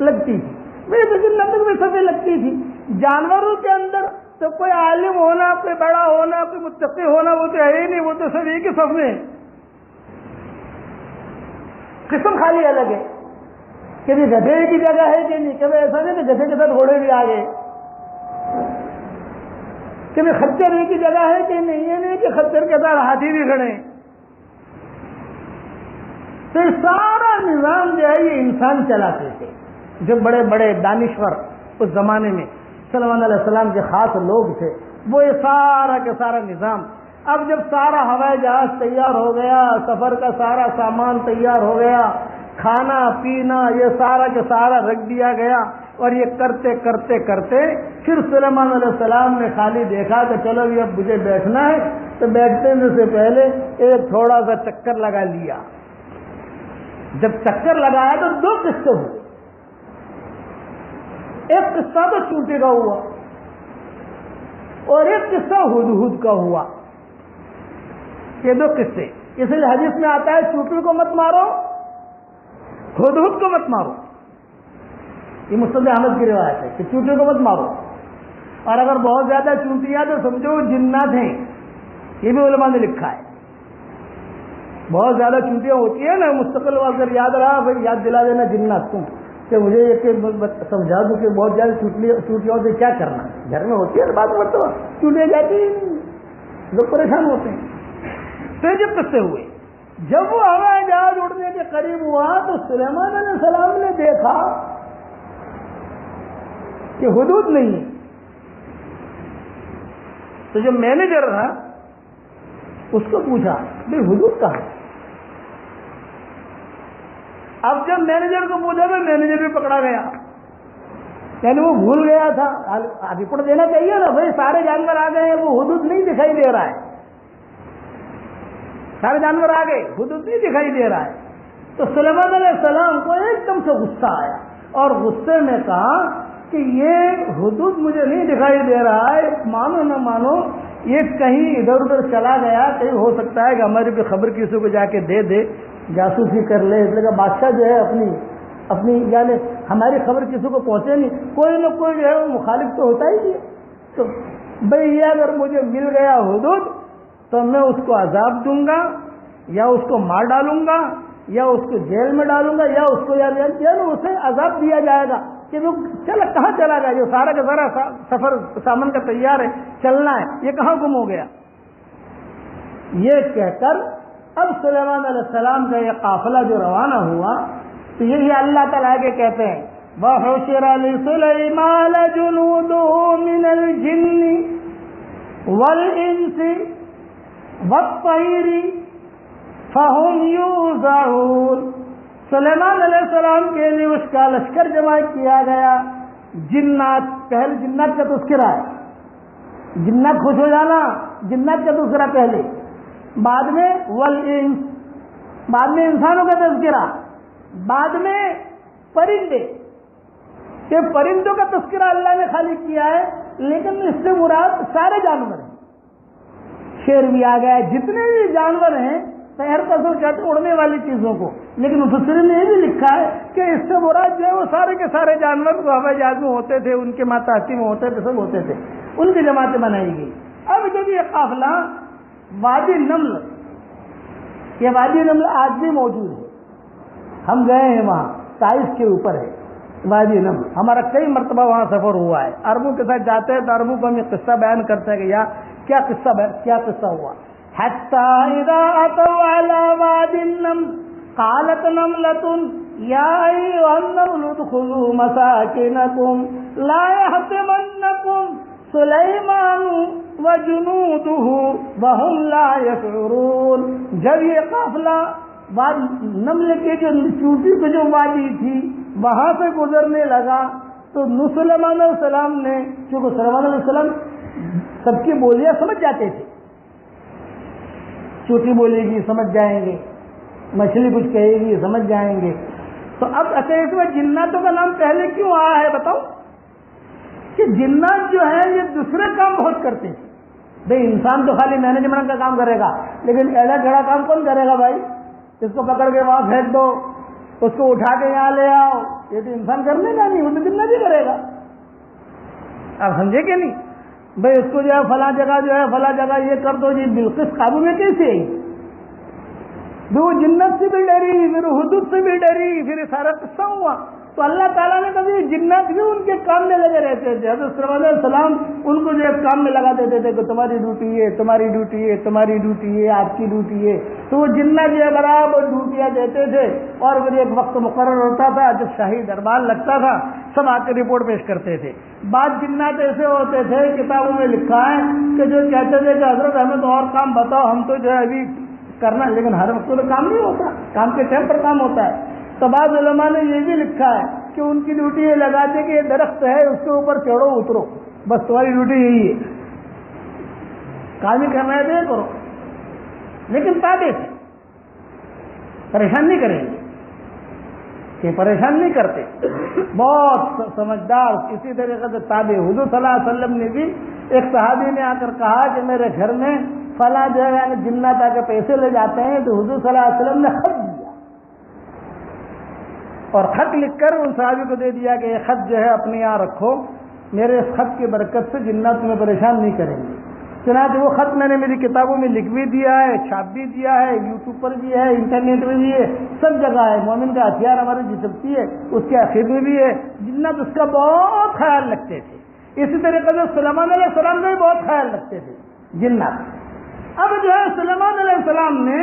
لگتی تھی. میرے تو جناتوں کی بھی صفیں لگتی تھی. جانوروں کے اندر تو کوئی عالم ہونا, کوئی بڑا ہونا, کوئی متقی ہونا وہ تو ہے ہی نہیں, وہ تو سب ایک ہی صف میں. قسم خالی الگ ہے. کبھی گدھے کی جگہ ہے کہ نہیں, کبھی ایسا نہیں کہ گدھے کے ساتھ گھوڑے بھی آ گئے, کبھی خچر کی جگہ ہے کہ نہیں, یہ نہیں کہ خچر کے ساتھ ہاتھی بھی کھڑے. تو سارا نظام جو ہے یہ انسان چلاتے تھے. جو بڑے بڑے دانشور اس زمانے میں سلیمان علیہ السلام کے خاص لوگ تھے, وہ یہ سارا کا سارا نظام. اب جب سارا ہوائی جہاز تیار ہو گیا, سفر کا سارا سامان تیار ہو گیا, کھانا پینا یہ سارا کا سارا رکھ دیا گیا, اور یہ کرتے کرتے کرتے پھر سلیمان علیہ السلام نے خالی دیکھا کہ چلو یہ اب مجھے بیٹھنا ہے, تو بیٹھنے سے پہلے ایک تھوڑا سا چکر لگا لیا. جب چکر لگایا تو 2 قصے ہوئے. ایک قصہ تو چونٹی کا ہوا اور ایک قصہ ہدہد کا ہوا. یہ 2 قصے, اس لیے حدیث میں آتا ہے چونٹی کو مت مارو, ہدہد کو مت مارو. یہ مستد احمد کی روایت ہے کہ چونٹی کو مت مارو, اور اگر بہت زیادہ چونٹیاں تو سمجھو جنات ہیں. یہ بھی علماء نے لکھا ہے. بہت زیادہ چونٹیاں ہوتی ہیں نا, مستقل اگر یاد رہا پھر یاد دلا دینا جنات تم, کہ مجھے یہ سمجھا دوں کہ بہت زیادہ چونٹیوں سے کیا کرنا. گھر میں ہوتی ہے بات مرتبہ چونٹیاں جاتی ہیں, لوگ پریشان ہوتے ہیں. تو جب قصے ہوئے, جب وہ ہوائی جہاز اڑنے کے قریب ہوا تو سلیمان علیہ السلام نے دیکھا کہ حدود نہیں ہے. تو جو مینیجر تھا اس کو پوچھا بھائی حدود کہاں ہے؟ اب جب مینیجر کو پوچھا تو مینیجر بھی پکڑا گیا، یعنی وہ بھول گیا تھا. رپورٹ دینا چاہیے نا بھائی سارے جانور آ گئے ہیں، وہ حدود نہیں دکھائی دے رہا ہے. سارے جانور آ گئے، حدود نہیں دکھائی دے رہا ہے. تو سلیمان علیہ السلام کو ایک دم سے غصہ آیا اور غصے میں کہا کہ یہ حدود مجھے نہیں دکھائی دے رہا ہے، مانو نہ مانو یہ کہیں ادھر ادھر چلا گیا، کہیں ہو سکتا ہے کہ ہماری بھی خبر کسی کو جا کے دے دے، جاسوسی کر لے. اس لیے کہ بادشاہ جو ہے اپنی یعنی ہماری خبر کسی کو پہنچے نہیں، کوئی نہ کوئی جو ہے وہ مخالف تو ہوتا ہی ہے. تو بھئی یہ اگر مجھے مل گیا حدود تو میں اس کو عذاب دوں گا، یا اس کو مار ڈالوں گا، یا اس کو جیل میں ڈالوں گا، یا اس کو اسے عذاب دیا جائے گا کہ وہ کہاں چلا گیا، جو سارا کا سارا سفر سامان کا تیار ہے، چلنا ہے، یہ کہاں گم ہو گیا. یہ کہہ کر اب سلیمان علیہ السلام کا یہ قافلہ جو روانہ ہوا تو یہی اللہ تعالیٰ کے کہتے ہیں وَحُشِرَ لِسُلَيْمَانَ جُنُودُهُ مِنَ الْجِنِّ وَالْإِنسِ وَالطَّيْرِ فَهُمْ يُوزَعُونَ. سلیمان علیہ السلام کے لیے اس کا لشکر جمع کیا گیا. جنات، پہلے جنات کا تذکرہ ہے، جنات خوش ہو جانا، جنات کا تذکرہ پہلے، بعد میں والانس، بعد میں انسانوں کا تذکرہ، بعد میں پرندے. یہ پرندوں کا تذکرہ اللہ نے خالی کیا ہے، لیکن اس سے مراد سارے جانور ہیں. شیر بھی آ گیا، جتنے بھی جانور ہیں پیر تصور کہتے ہیں اڑنے والی چیزوں کو، لیکن مفسرین نے یہ بھی لکھا ہے کہ اس سے مراد جو ہے وہ سارے کے سارے جانور جو ہوائی جہاز میں ہوتے تھے، ان کے ماتحتی میں ہوتے تھے، سب ہوتے تھے، ان کی جماعتیں بنائی گئی. اب جب یہ قافلہ وادی نمل، یہ وادی نمل آج بھی موجود ہے، ہم گئے ہیں وہاں، تائف کے اوپر ہے وادی نمل، ہمارا کئی مرتبہ وہاں سفر ہوا ہے. عربوں کے ساتھ جاتے ہیں تو عربوں کو ہم یہ قصہ بیان کرتے ہیں کہ یار کیا قصہ ہوا. حتى إذا أتوا على واد النمل قالت نملة يا أيها النمل ادخلوا مساكنكم لا يحطمنكم سليمان وجنوده وهم لا يشعرون. جب یہ قافلہ نمل کے جو چوٹی پہ جو وادی تھی وہاں سے گزرنے لگا تو سلیمان علیہ السلام نے، چونکہ سلیمان علیہ السلام سب کی بولیاں سمجھ جاتے تھے، چوٹی بولے گی سمجھ جائیں گے، مچھلی کچھ کہے گی سمجھ جائیں گے. تو اب اچھا اس میں جناتوں کا نام پہلے کیوں آیا ہے بتاؤ؟ کہ جنات جو ہے یہ دوسرے کام بہت کرتے ہیں. بھائی انسان تو خالی مینجمنٹ کا کام کرے گا، لیکن ایڑا گھڑا کام کون کرے گا بھائی؟ اس کو پکڑ کے وہاں پھینک دو، اس کو اٹھا کے یہاں لے آؤ، یہ تو انسان کرنے کا نہیں، وہ تو جنات ہی کرے گا. آپ سمجھے کہ نہیں؟ بھائی اس کو جو ہے فلاں جگہ یہ کر دو، جی بلقیس قابو میں کیسے آئی؟ وہ جنت سے بھی ڈری، پھر حدود سے بھی ڈری، پھر سارا قصہ ہوا. تو اللہ تعالیٰ نے کبھی جنات بھی ان کے کام میں لگے رہتے تھے. حضرت سلیمان علیہ السلام ان کو جو ہے کام میں لگا دیتے تھے کہ تمہاری ڈیوٹی ہے، تمہاری ڈیوٹی ہے، تمہاری ڈیوٹی ہے، آپ کی ڈیوٹی ہے. تو وہ جنات جو ہے برابر ڈیوٹیاں دیتے تھے، اور پھر ایک وقت مقرر ہوتا تھا جب شاہی دربار لگتا تھا، سب آ کے رپورٹ پیش کرتے تھے. بعض جنات ایسے ہوتے تھے، کتابوں میں لکھا ہے کہ جو کہتے تھے کہ حضرت ہمیں تو اور کام بتاؤ، ہم تو جو ہے ابھی کرنا، لیکن ہر وقت تو کام نہیں ہوتا، کام کے ٹائم پر کام ہوتا ہے. تو بعض علماء نے یہ بھی لکھا ہے کہ ان کی ڈیوٹی یہ لگاتے کہ یہ درخت ہے اس کے اوپر چڑھو اترو، بس تمہاری ڈیوٹی یہی ہے، کام ہی کرنا ہے تو یہ کرو. لیکن تابع تھے، پریشان نہیں کریں گے، کہ پریشان نہیں کرتے، بہت سمجھدار. اسی طریقے سے تابع. حضور صلی اللہ علیہ وسلم نے بھی، ایک صحابی نے آ کر کہا کہ میرے گھر میں فلاں جو ہے یعنی جنات آ کے پیسے لے جاتے ہیں، تو حضور صلی اللہ علیہ وسلم نے خط دیا اور خط لکھ کر ان صحابی کو دے دیا کہ یہ خط جو ہے اپنے یہاں رکھو، میرے اس خط کی برکت سے جنات تمہیں پریشان نہیں کریں گے. چنانچہ وہ خط میں نے میری کتابوں میں لکھ بھی دیا ہے، چھاپ بھی دیا ہے، یوٹیوب پر بھی ہے، انٹرنیٹ میں بھی ہے، سب جگہ ہے. مومن کا ہتھیار ہماری جسمتی ہے، اس کے آخر میں بھی ہے. جنات اس کا بہت خیال رکھتے تھے. اسی طریقے سے سلیمان علیہ السلام کا بھی بہت خیال رکھتے تھے جنات. اب جو ہے سلیمان علیہ السلام نے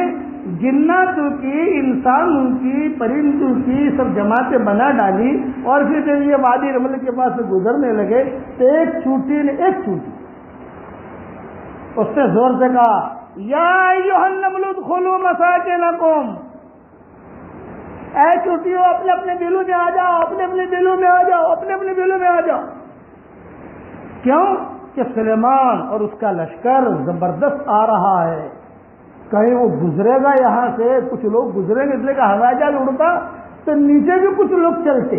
جناتوں کی، انسانوں کی، پرندوں کی سب جماعتیں بنا ڈالی، اور پھر جب یہ وادی رمل کے پاس سے گزرنے لگے تو ایک چونٹی نے اس نے زور سے کہا یا ایھا النمل ادخلوا مساکنکم، اے چونٹیوں اپنے اپنے بلوں میں آ جاؤ، اپنے اپنے بلوں میں آ جاؤ، اپنے اپنے بلوں میں آ جاؤ۔ کیوں کہ سلیمان اور اس کا لشکر زبردست آ رہا ہے، کہیں وہ گزرے گا یہاں سے، کچھ لوگ گزریں گے، اس لیے کہ ہوائی جہاز اڑتا تو نیچے بھی کچھ لوگ چلتے،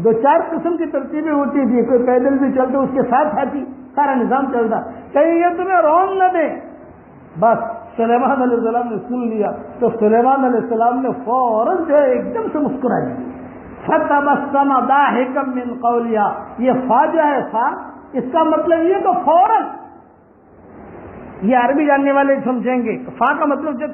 2-4 قسم کی ترتیبیں ہوتی تھی، کوئی پیدل بھی چلتے، اس کے ساتھ ساتھی سارا نظام چلتا، کہیں یہ تمہیں رون نہ دیں۔ بس سلیمان علیہ السلام نے سن لیا تو سلیمان علیہ السلام نے فوراً جو ہے ایک دم سے مسکرا دیا، فتبسم ضاحکا من قولها، یہ فا جو ہے فا، اس کا مطلب یہ کہ فوراً، یہ عربی جاننے والے سمجھیں گے، فا کا مطلب جب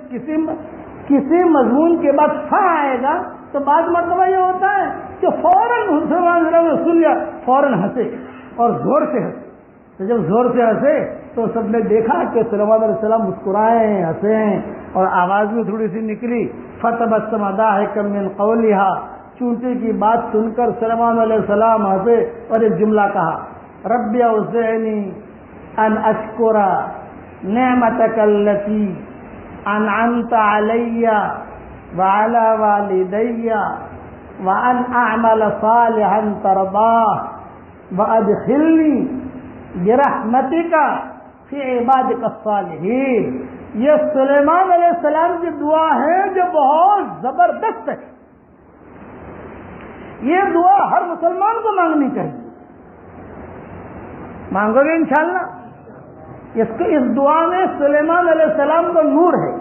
کسی مضمون کے بعد فا آئے گا تو بعض مرتبہ یہ ہوتا ہے کہ فوراً سلیمان علیہ السلام نے سن لیا، فوراً ہنسے اور زور سے ہنسے، تو جب زور سے ہنسے تو سب نے دیکھا کہ سلیمان علیہ السلام مسکرائے ہیں، ہنسے ہیں، اور آواز میں تھوڑی سی نکلی فتبسم ضاحکا من قولها، چونٹی کی بات سن کر سلیمان علیہ السلام ہنسے اور ایک جملہ کہا رب اوزعنی ان اشکر نعمتک التی انعمت علی وعلی والدی وان اعمل صالحا ترضاہ وادخلنی برحمتک فی عبادک الصالحین۔ یہ سلیمان علیہ السلام کی دعا ہے جو بہت زبردست ہے، یہ دعا ہر مسلمان کو مانگنی چاہیے، مانگو گے انشاءاللہ۔ اس دعا میں سلیمان علیہ السلام کا نور ہے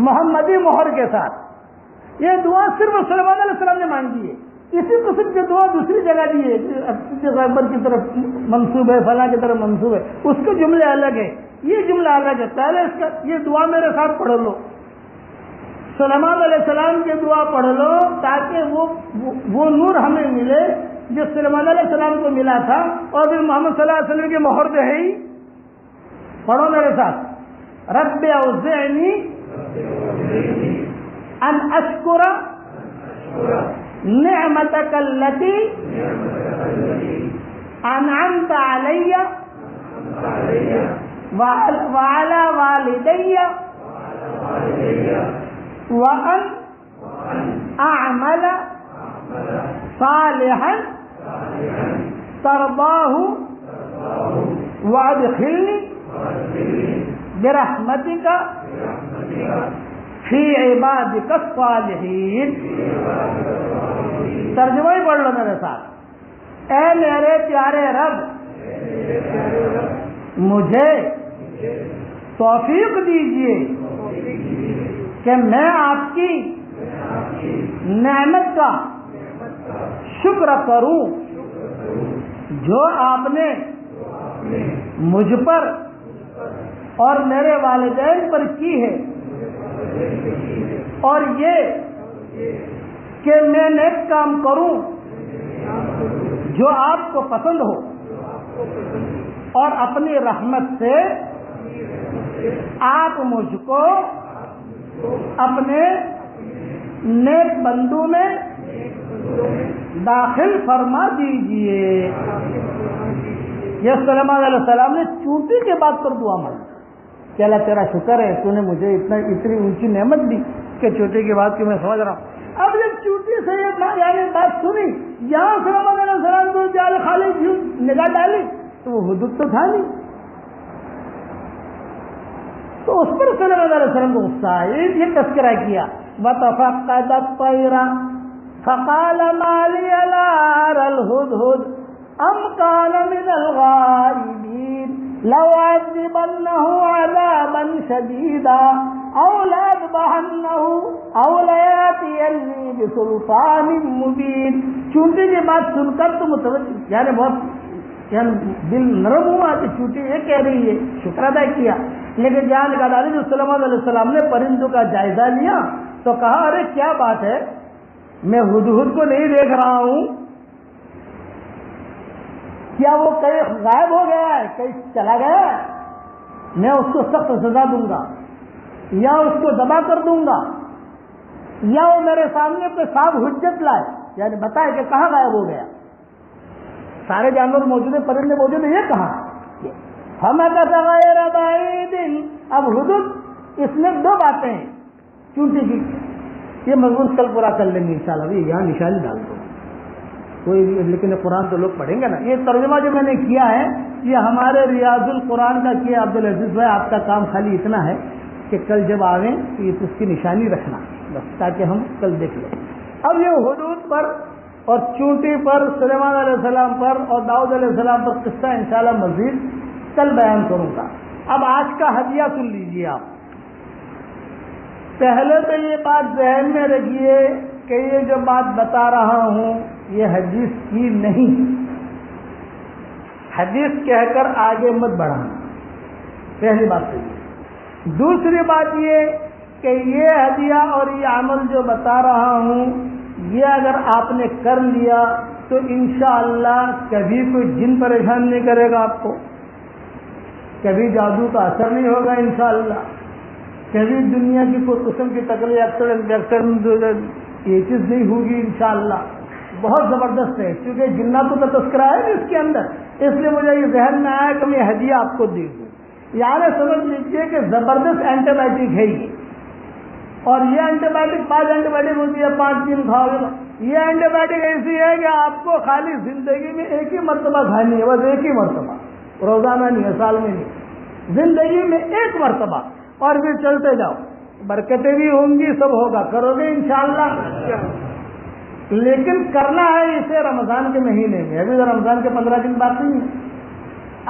محمدی مہر کے ساتھ، یہ دعا صرف سلیمان علیہ السلام نے مانگی ہے، اسی قسم کی دعا دوسری جگہ دی ہے، غیبر کی طرف منسوب ہے، فلاں کی طرف منسوب ہے، اس کے جملے الگ ہیں، یہ جملہ الگ ہے۔ پہلے اس کا یہ دعا میرے ساتھ پڑھ لو، سلیمان علیہ السلام کی دعا پڑھ لو تاکہ وہ نور ہمیں ملے جو سلیمان علیہ السلام کو ملا تھا، اور پھر محمد صلی اللہ علیہ وسلم کی مہر جو ہے ہی۔ پڑھو میرے ساتھ رب اوزعنی ان اشکر نعمتک التی انعمت علی وعلی والدی وان اعمل صالحا ترضاہ وادخلنی برحمتک فی عبادک الصالحین۔ ترجمہ ہی پڑھ لو میرے ساتھ، اے میرے پیارے رب مجھے توفیق دیجیے کہ میں آپ کی نعمت کا شکر کروں جو آپ نے مجھ پر اور میرے والدین پر کی ہے، اور یہ کہ میں نیک کام کروں جو آپ کو پسند ہو، اور اپنی رحمت سے آپ مجھ کو اپنے نیک بندوں میں داخل فرما دیجئے۔ یہ سلیمان علیہ السلام نے چونٹی کے بعد پر دعا مانگی کہ اللہ تیرا شکر ہے تو نے مجھے اتنی اونچی نعمت دی کہ چونٹی کے بعد کی میں سمجھ رہا ہوں۔ اب جب چونٹی سے یہ بات سنی، یہاں سلیمان علیہ السلام کو جال خالی نگاہ ڈالی تو وہ حدود تو تھا نہیں، تو اس پر سلیمان علیہ السلام کو غصہ آیا، یہ تذکرہ کیا وَتَفَقَّدَ الطَّيْرَ فَقَالَ مَا لِيَ لَا أَرَى الْهُدْهُدَ أَمْ كَانَ مِنَ الْغَائِبِينَ لَأُعَذِّبَنَّهُ عَذَابًا شَدِيدًا أَوْ لَأَذْبَحَنَّهُ أَوْ لَيَأْتِيَنِّي بِسُلْطَانٍ مُبِينٍ۔ چونٹی کی بات سن کر تو متوجہ، یعنی بہت دل نرم ہوا کہ چونٹی یہ کہہ رہی ہے، شکر ادا کیا، لیکن جہاں نکال ڈالی جو سلیمان علیہ السلام نے پرندوں کا جائزہ لیا تو کہا ارے کیا بات ہے، میں ہدہد کو نہیں دیکھ رہا ہوں، کیا وہ کہیں غائب ہو گیا ہے، کہیں چلا گیا ہے، میں اس کو سخت سزا دوں گا۔ یا اس کو دبا کر دوں گا، یا وہ میرے سامنے پہ صاف حجت لائے، یعنی بتائے کہ کہاں غائب ہو گیا۔ سارے جانور موجود ہیں، پرندے موجود ہیں، یہ کہاں؟ فَمَكَثَ غَيْرَ بَعِيدٍ۔ اب حدود اس میں دو باتیں ہیں چونٹی کی، یہ مضمون کل پورا کر لیں گے انشاءاللہ، یہاں نشانی ڈال دو کوئی، لیکن قرآن تو لوگ پڑھیں گے نا۔ یہ ترجمہ جو میں نے کیا ہے یہ ہمارے ریاض القرآن کا کیا عبدالعزیز بھائی، آپ کا کام خالی اتنا ہے کہ کل جب آئیں تو اس کی نشانی رکھنا بس، تاکہ ہم کل دیکھ لیں۔ اب یہ حدود پر اور چونٹی پر، سلیمان علیہ السلام پر اور داؤد علیہ السلام پر قصہ انشاءاللہ مزید کل بیان کروں گا۔ اب آج کا ہدیہ سن لیجیے آپ۔ پہلے تو یہ بات ذہن میں رکھیے کہ یہ جو بات بتا رہا ہوں یہ حدیث کی نہیں، حدیث کہہ کر آگے مت بڑھانا، پہلی بات تو یہ۔ دوسری بات یہ کہ یہ ہدیہ اور یہ عمل جو بتا رہا ہوں یہ اگر آپ نے کر لیا تو انشاءاللہ کبھی کوئی جن پریشان نہیں کرے گا آپ کو، کبھی جادو کا اثر نہیں ہوگا انشاءاللہ، کبھی دنیا کی کوئی قسم کی تکلیف یہ چیز نہیں ہوگی انشاءاللہ۔ بہت زبردست ہے، کیونکہ جناتوں کا تذکرہ ہے اس کے اندر، اس لیے مجھے یہ ذہن میں آیا کہ میں ہدیہ آپ کو دے دوں۔ یعنی سمجھ لیجیے کہ زبردست اینٹی بایوٹک ہے یہ، اور یہ اینٹی بایوٹک 5 اینٹی بایوٹک ہوتی ہے، 5 دن کھاؤ گے۔ یہ اینٹی بایوٹک ایسی ہے کہ آپ کو خالی زندگی میں ایک ہی مرتبہ کھانی ہے، بس ایک ہی مرتبہ، روزانہ نہیں ہے، سال میں نہیں، زندگی میں ایک مرتبہ، اور پھر چلتے جاؤ، برکتیں بھی ہوں گی، سب ہوگا، کرو گے انشاءاللہ۔ لیکن کرنا ہے اسے رمضان کے مہینے میں، ابھی رمضان کے 15 دن باقی ہیں،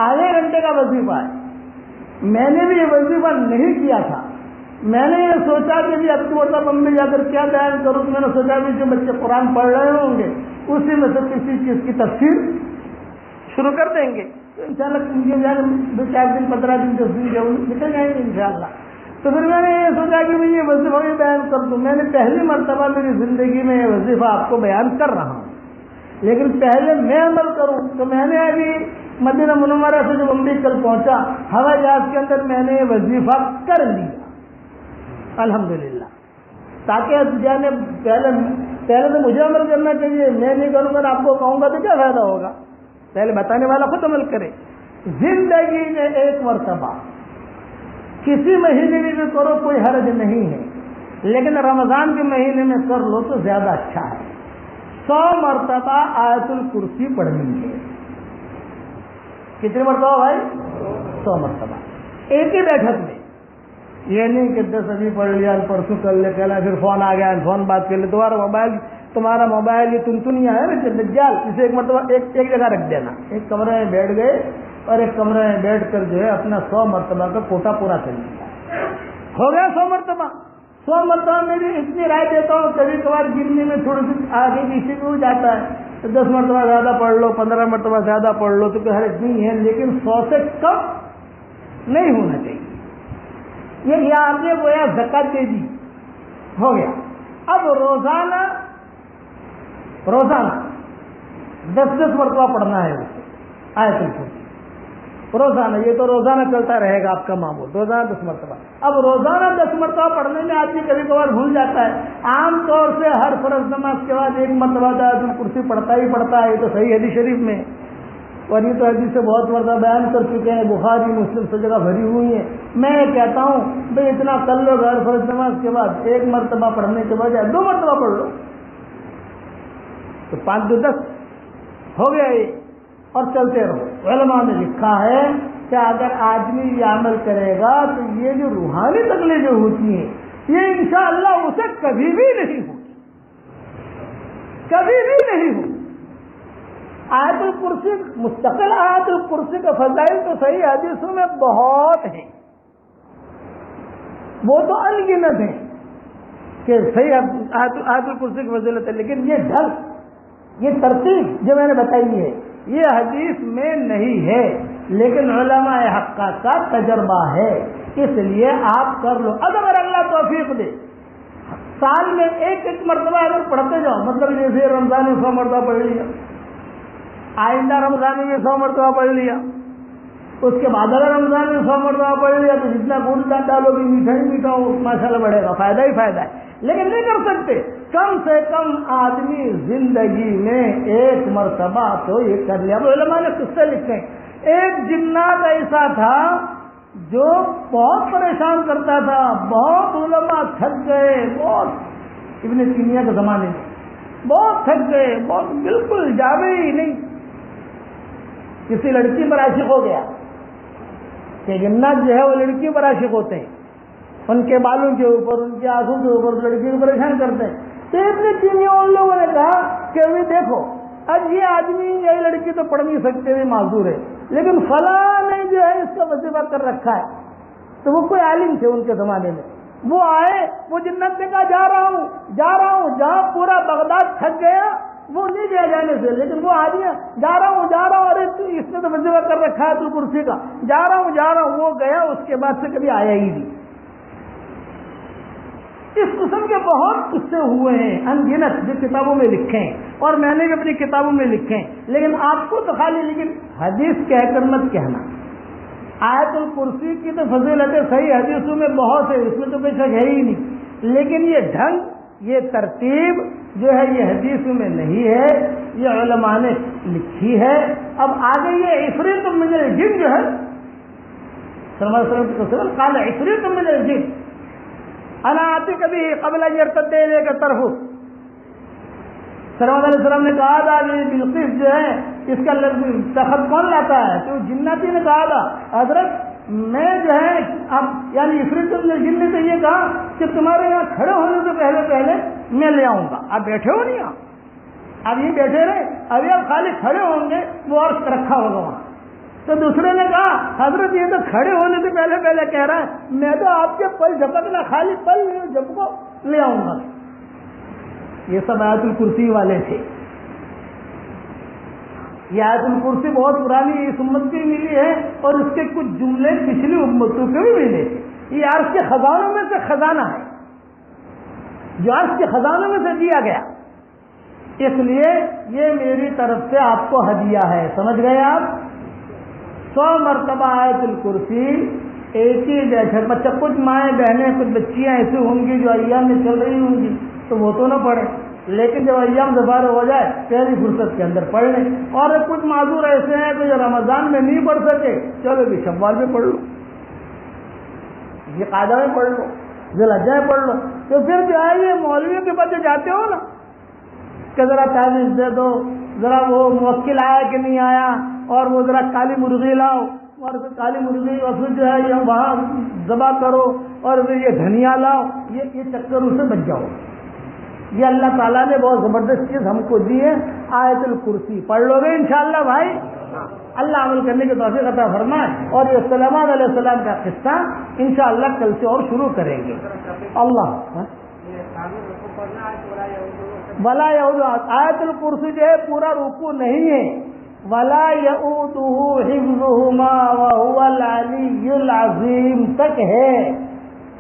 آدھے گھنٹے کا وظیفہ ہے۔ میں نے بھی یہ وظیفہ نہیں کیا تھا، میں نے یہ سوچا کہ بھی اب کی مرتبہ بمبئی جا کر کیا بیان کروں، تو میں نے سوچا بھی جو بچے قرآن پڑھ رہے ہوں گے اسی میں سے کسی چیز کی تفسیر شروع کر دیں گے، تو انشاءاللہ 2-4 دن 15 دن 10 دن جو نکل جائیں گے انشاءاللہ۔ تو پھر میں نے یہ سوچا کہ میں یہ وظیفہ بھی بیان کر دوں۔ میں نے پہلی مرتبہ میری زندگی میں یہ وظیفہ آپ کو بیان کر رہا ہوں، لیکن پہلے میں عمل کروں۔ تو میں نے ابھی مدینہ منورہ سے جو بمبئی کل پہنچا، ہوائی جہاز کے اندر میں نے یہ وظیفہ کر لیا الحمدللہ، تاکہ جانے پہلے تو مجھے عمل کرنا چاہیے، میں نہیں کروں گا آپ کو کہوں گا تو کیا فائدہ ہوگا، پہلے بتانے والا خود عمل کرے۔ زندگی میں ایک مرتبہ کسی مہینے میں بھی کرو کوئی حرج نہیں ہے، لیکن رمضان کے مہینے میں کر لو تو زیادہ اچھا ہے۔ 100 مرتبہ آیت الکرسی پڑھنی ہے۔ کتنی مرتبہ بھائی؟ 100 مرتبہ، ایک ہی بیٹھک میں، یہ نہیں کہ 10 ابھی پڑھ لیا، پرسوں کر لے، کہنا پھر فون آ گیا، فون بات کر لے، تمہارا موبائل یہ تنتنیاں ہے نا دجال، اسے ایک مرتبہ ایک جگہ رکھ دینا، ایک کمرے میں بیٹھ گئے اور ایک کمرے میں بیٹھ کر جو ہے اپنا 100 مرتبہ کا کوٹا پورا کر لیا، ہو گیا 100 مرتبہ۔ 100 مرتبہ میں بھی اتنی رائے دیتا ہوں، کبھی کبھار گرنے میں تھوڑی سی آگے پیچھے بھی ہو جاتا ہے، تو 10 مرتبہ زیادہ پڑھ لو، 15 مرتبہ زیادہ پڑھ لو تو کوئی حرج نہیں ہے، لیکن 100 سے کم نہیں ہونا چاہیے۔ یہ آپ نے گویا زکات دے دی، ہو گیا۔ اب روزانہ 10 مرتبہ پڑھنا ہے اسے آیت الکرسی روزانہ، یہ تو روزانہ چلتا رہے گا آپ کا معمول، روزانہ 10 مرتبہ۔ اب روزانہ 10 مرتبہ پڑھنے میں آدمی کبھی کبھار بھول جاتا ہے، عام طور سے ہر فرض نماز کے بعد 1 مرتبہ آیت الکرسی پڑھتا ہی پڑھتا ہے، یہ تو صحیح حدیث شریف میں، اور یہ تو حدیث سے بہت مرتبہ بیان کر چکے ہیں، بخاری مسلم سے جگہ بھری ہوئی ہیں۔ میں یہ کہتا ہوں بھائی اتنا کر لو، ہر فرض نماز کے بعد 1 مرتبہ پڑھنے کے بجائے 2 مرتبہ پڑھ لو، تو 5 2 10 ہو گیا یہ، اور چلتے رہو۔ علماء نے لکھا ہے کہ اگر آدمی یہ عمل کرے گا تو یہ جو روحانی تکلیفیں ہوتی ہیں یہ انشاءاللہ اسے کبھی بھی نہیں ہوگی، کبھی بھی نہیں ہوگی۔ آیت الکرسی مستقل، آیت الکرسی کا فضائل تو صحیح حدیثوں میں بہت ہیں، وہ تو انگنت ہیں کہ صحیح آیت الکرسی کی فضیلت ہے، لیکن یہ ڈھل، یہ ترتیب جو میں نے بتائی ہے یہ حدیث میں نہیں ہے، لیکن علماء حقہ کا تجربہ ہے، اس لیے آپ کر لو۔ اگر اللہ توفیق دے سال میں 1 مرتبہ اگر پڑھتے جاؤ، مطلب جیسے رمضان میں 100 مرتبہ پڑھ لیا، آئندہ رمضان میں 100 مرتبہ پڑھ لیا، اس کے بعد اگر رمضان میں 100 مرتبہ پڑھ لیا تو جتنا گڑ ڈالو گے میٹھا ہی میٹھا ہو ماشاءاللہ بڑھے گا، فائدہ ہی فائدہ ہے، لیکن نہیں کر سکتے۔ کم سے کم آدمی زندگی میں ایک مرتبہ تو یہ کر لیا۔ علماء نے قصے لکھے، ایک جنات ایسا تھا جو بہت پریشان کرتا تھا، بہت علماء تھک گئے، بہت ابن تیمیہ کے زمانے میں بہت تھک گئے، بہت بالکل جاوے ہی نہیں۔ کسی لڑکی پر عاشق ہو گیا کہ جنات جو ہے وہ لڑکی پر عاشق ہوتے ہیں، ان کے بالوں کے اوپر، ان کی آنکھوں کے اوپر لڑکی کو پریشان کرتے ہیں۔ تو ابن تیمیہ ان لوگوں نے کہا کہ ابھی دیکھو، اب یہ آدمی یہ لڑکی تو پڑھ نہیں سکتے ہوئے معذور ہے، لیکن فلاں نے جو ہے اس کا وظیفہ کر رکھا ہے۔ تو وہ کوئی عالم تھے ان کے زمانے میں، وہ آئے، وہ جنت نے کہا جا رہا ہوں، جہاں پورا بغداد تھک گیا وہ نہیں گیا جانے سے، لیکن وہ آدمی جا رہا ہوں، ارے اس نے تو وظیفہ کر رکھا ہے تو کرسی کا، جا رہا ہوں، وہ گیا، اس کے بعد سے کبھی آیا ہی نہیں۔ اس قسم کے بہت قصے ہوئے ہیں انگنت جو کتابوں میں لکھے ہیں، اور میں نے بھی اپنی کتابوں میں لکھے ہیں، لیکن آپ کو تو خالی لیکن حدیث کہہ کر مت کہنا۔ آیت الکرسی کی تو فضیلتیں صحیح حدیثوں میں بہت ہے، اس میں تو بے شک ہے ہی نہیں، لیکن یہ ڈھنگ، یہ ترتیب جو ہے یہ حدیثوں میں نہیں ہے، یہ علماء نے لکھی ہے۔ اب آگے یہ عفریت من الجن جو ہے صلی اللہ علیہ وسلم کی تصویر، قال عفریت من الجن انا آتیک بھی قبل ان یرتد الیک طرفک، صلی اللہ علیہ وسلم نے کہا تھا کہ بلقیس جو ہے اس کا تخت کون لاتا ہے؟ تو جناتی نے کہا تھا حضرت میں جو ہے اب یعنی عفریت من الجن نے تو یہ کہا کہ تمہارے یہاں کھڑے ہونے سے پہلے میں لے آؤں گا۔ آپ بیٹھے ہو نہیں، آپ یہ بیٹھے رہے، ابھی آپ خالی کھڑے ہوں گے، وہ عرش رکھا ہوگا وہاں۔ تو دوسرے نے کہا حضرت یہ تو کھڑے ہونے سے پہلے کہہ رہا ہے، میں تو آپ کے پل جھپکنا، خالی پل جھپکو لے آؤں گا۔ یہ سب آیت الکرسی والے تھے۔ یہ آیت الکرسی بہت پرانی اس امت کی ملی ہے، اور اس کے کچھ جملے پچھلی امتوں کے بھی ملے تھے۔ یہ عرش کے خزانوں میں سے خزانہ ہے جو عرش کے خزانوں میں سے دیا گیا، اس لیے یہ میری طرف سے آپ کو ہدیہ ہے۔ سمجھ گئے آپ؟ 100 مرتبہ آیت الکرسی ایک ہی جیسے بچہ، کچھ مائیں بہنیں کچھ بچیاں ایسی ہوں گی جو ایام میں چل رہی ہوں گی تو وہ تو نہ پڑھیں، لیکن جب ایام دوبارہ ہو جائے پہلی فرصت کے اندر پڑھ لیں۔ اور کچھ معذور ایسے ہیں کہ جو رمضان میں نہیں پڑھ سکے، چلو بھی شوال میں پڑھ لو، یہ قاعدہ میں پڑھ لو، ذوالحجہ میں پڑھ لو۔ تو پھر جو ہے یہ مولویوں کے پاس جاتے ہو نا کہ ذرا تعویذ دے دو، ذرا وہ موکل آیا کہ نہیں آیا، اور وہ ذرا کالی مرغی لاؤ، اور پھر کالی مرغی اور پھر جو ہے یہ وہاں ذبح کرو، اور پھر یہ دھنیا لاؤ، یہ چکر سے بچ جاؤ۔ یہ اللہ تعالیٰ نے بہت زبردست چیز ہم کو دی ہے، آیت الکرسی پڑھ لو گے انشاءاللہ بھائی، اللہ عمل کرنے کی توفیق عطا فرمائے۔ اور یہ سلیمان علیہ السلام کا قصہ انشاءاللہ کل سے اور شروع کریں گے۔ اللہ ولا یعود، آیت الکرسی جو ہے پورا رکوع نہیں ہے، ولا یعودہ حفظہما وہو العلی العظیم تک ہے،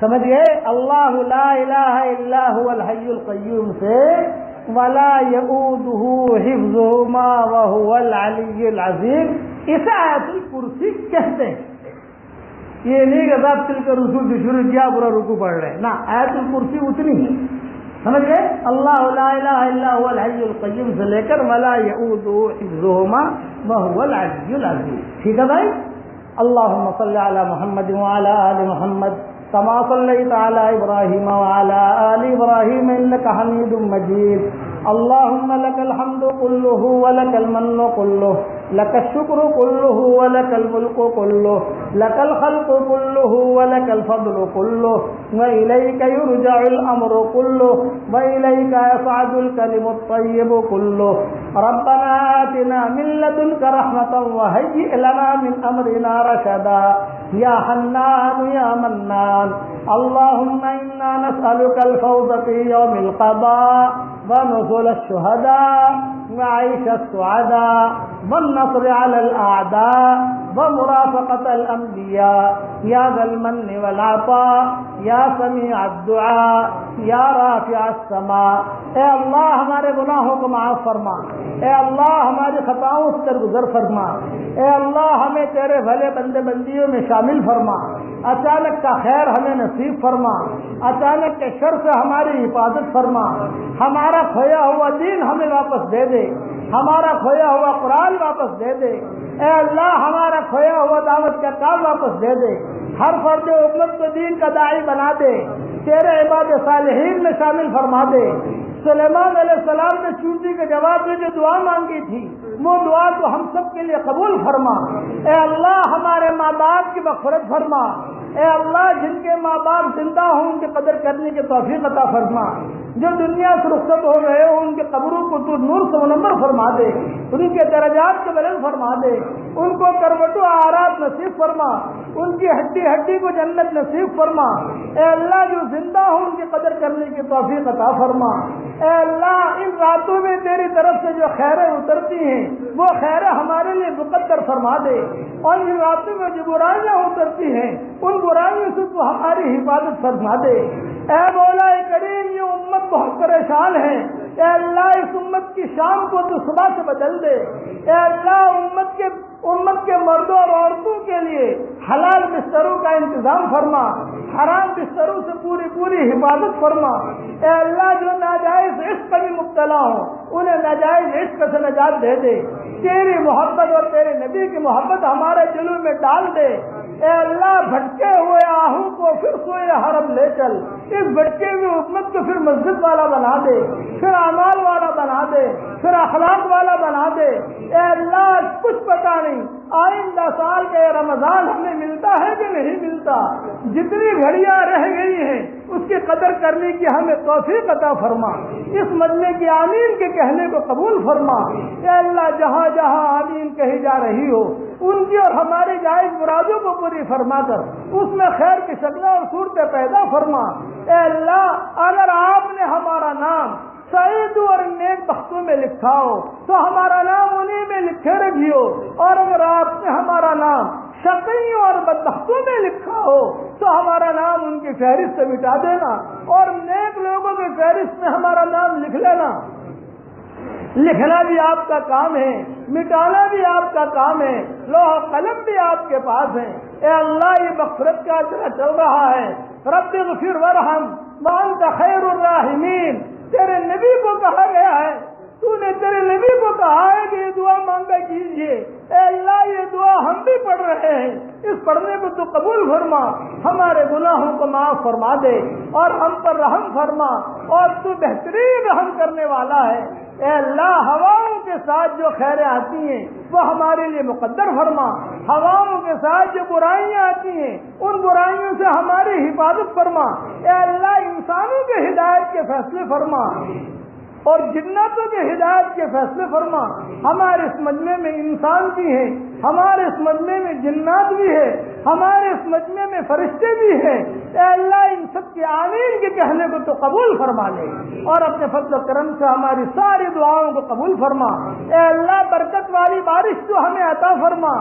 سمجھ گئے؟ اللہ لا الہ الا هو الحی القیوم سے ولا یعودہ حفظہما وہو العلی العظیم، اسے آیت الکرسی کہتے ہیں۔ یہ نہیں کہ ذات تل کر رکوع بھی شروع کیا پورا رکوع پڑھ رہے ہیں، نہ، آیت الکرسی اتنی ہی، سمجھ گئے؟ اللہ لا الہ الا هو الحی القیوم سے لے کر ولا یعودہ حفظہما وہو العلی العظیم، ٹھیک ہے بھائی؟ اللہم صلی علی محمد وعلی آل محمد كما صليت على إبراهيم وعلى آل إبراهيم إنك حميد مجيد. اللهم لك الحمد كله ولك المن كله لك الشكر كله ولك الملك كله لك الخلق كله ولك الفضل كله وإليك يرجع الأمر كله وإليك يصعد الكلم الطيب كله. ربنا آتنا من لدنك رحمة وهيئ لنا من أمرنا رشدا. يا حنان يا منان. اللهم إنا نسألك الفوز في يوم القضاء ونزول الشهداء وعيش السعداء والنصر على الأعداء ومرافقة الأنبياء يا ذا المن والعطاء یا سمیع الدعاء یا رافع السماء، اے اللہ ہمارے گناہوں کو معاف فرما، اے اللہ ہماری خطاؤں سے درگزر فرما، اے اللہ ہمیں تیرے بھلے بندے بندیوں میں شامل فرما، اچانک کا خیر ہمیں نصیب فرما، اچانک کے شر سے ہماری حفاظت فرما، ہمارا کھویا ہوا دین ہمیں واپس دے دے، ہمارا کھویا ہوا قرآن واپس دے دے، اے اللہ ہمارا کھویا ہوا دعوت کا کام واپس دے دے، ہر فرد امت کو دین کا داعی بنا دے، تیرے عباد صالحین میں شامل فرما دے۔ سلیمان علیہ السلام نے چونٹی کے جواب میں جو دعا مانگی تھی وہ دعا کو ہم سب کے لیے قبول فرما، اے اللہ ہمارے ماں باپ کی مغفرت فرما، اے اللہ جن کے ماں باپ زندہ ہوں ان کی قدر کرنے کی توفیق عطا فرما، جو دنیا سے رخصت ہو گئے ہوں ان کے قبروں کو تو نور سے منور فرما دے، ان کے درجات کو بلند فرما دے، ان کو کروٹ و آرات نصیب فرما، ان کی ہڈی ہڈی کو جنت نصیب فرما، اے اللہ جو زندہ ہوں ان کی قدر کرنے کی توفیق عطا فرما، اے اللہ ان راتوں میں تیری طرف سے جو خیریں اترتی ہیں وہ خیریں ہمارے لیے مقدر فرما دے، اور ان راتوں میں جو برائیاں اترتی ہیں ان برائیوں سے تو ہماری حفاظت فرما دے۔ اے مولا کریم یہ امت بہت پریشان ہے، اے اللہ اس امت کی شام کو تو صبح سے بدل دے، اے اللہ امت کے مردوں اور عورتوں کے لیے حلال بستروں کا انتظام فرما، حرام بستروں سے پوری حفاظت فرما، اے اللہ جو ناجائز عشق میں مبتلا ہوں انہیں ناجائز عشق سے نجات دے دے، تیری محبت اور تیرے نبی کی محبت ہمارے دلوں میں ڈال دے، اے اللہ بھٹکے ہوئے آہوں کو پھر سوئے حرم لے چل، اس بھٹکے ہوئے امت کو پھر مسجد والا بنا دے، پھر اعمال والا بنا دے، پھر اخلاق والا بنا دے، اے اللہ کچھ پتہ نہیں آئندہ سال کا یہ رمضان ہمیں ملتا ہے کہ نہیں ملتا، جتنی گھڑیاں رہ گئی ہیں اس کی قدر کرنے کی ہمیں توفیق عطا فرما، اس مجمع کی آمین کے کہنے کو قبول فرما، اے اللہ جہاں جہاں آمین کہی جا رہی ہو ان کی اور ہماری جائز مرادوں کو پوری فرما کر اس میں خیر کی شکلیں اور صورتیں پیدا فرما، اے اللہ اگر آپ نے ہمارا نام سعید اور نیک بختوں میں لکھا ہو تو ہمارا نام انہیں میں لکھے رکھیو، اور اگر آپ نے ہمارا نام شقی اور بدبختوں میں لکھا ہو تو ہمارا نام ان کی فہرست سے مٹا دینا، اور نیک لوگوں کی فہرست میں ہمارا نام لکھ لینا۔ لکھنا بھی آپ کا کام ہے، مٹانا بھی آپ کا کام ہے، لوح قلم بھی آپ کے پاس ہے، اے اللہ یہ مغفرت کا اجرا چل رہا ہے، رب اغفر وارحم وانت خیر الراحمین، تیرے نبی کو کہا گیا ہے، تو نے تیرے نبی کو کہا ہے کہ یہ دعا مانگا کیجیے، اے اللہ یہ دعا ہم بھی پڑھ رہے ہیں، اس پڑھنے کو تو قبول فرما، ہمارے گناہوں کو معاف فرما دے اور ہم پر رحم فرما، اور تو بہترین رحم کرنے والا ہے، اے اللہ ہواؤں کے ساتھ جو خیریں آتی ہیں وہ ہمارے لیے مقدر فرما، ہواؤں کے ساتھ جو برائیاں آتی ہیں ان برائیوں سے ہماری حفاظت فرما، اے اللہ انسانوں کے ہدایت کے فیصلے فرما اور جناتوں کے ہدایت کے فیصلے فرما، ہمارے اس مجمع میں انسان بھی ہیں، ہمارے اس مجمع میں جنات بھی ہے، ہمارے اس مجمع میں فرشتے بھی ہیں، اے اللہ ان سب کے آمین کے کہنے کو تو قبول فرما لے اور اپنے فضل و کرم سے ہماری ساری دعاؤں کو قبول فرما، اے اللہ برکت والی بارش تو ہمیں عطا فرما،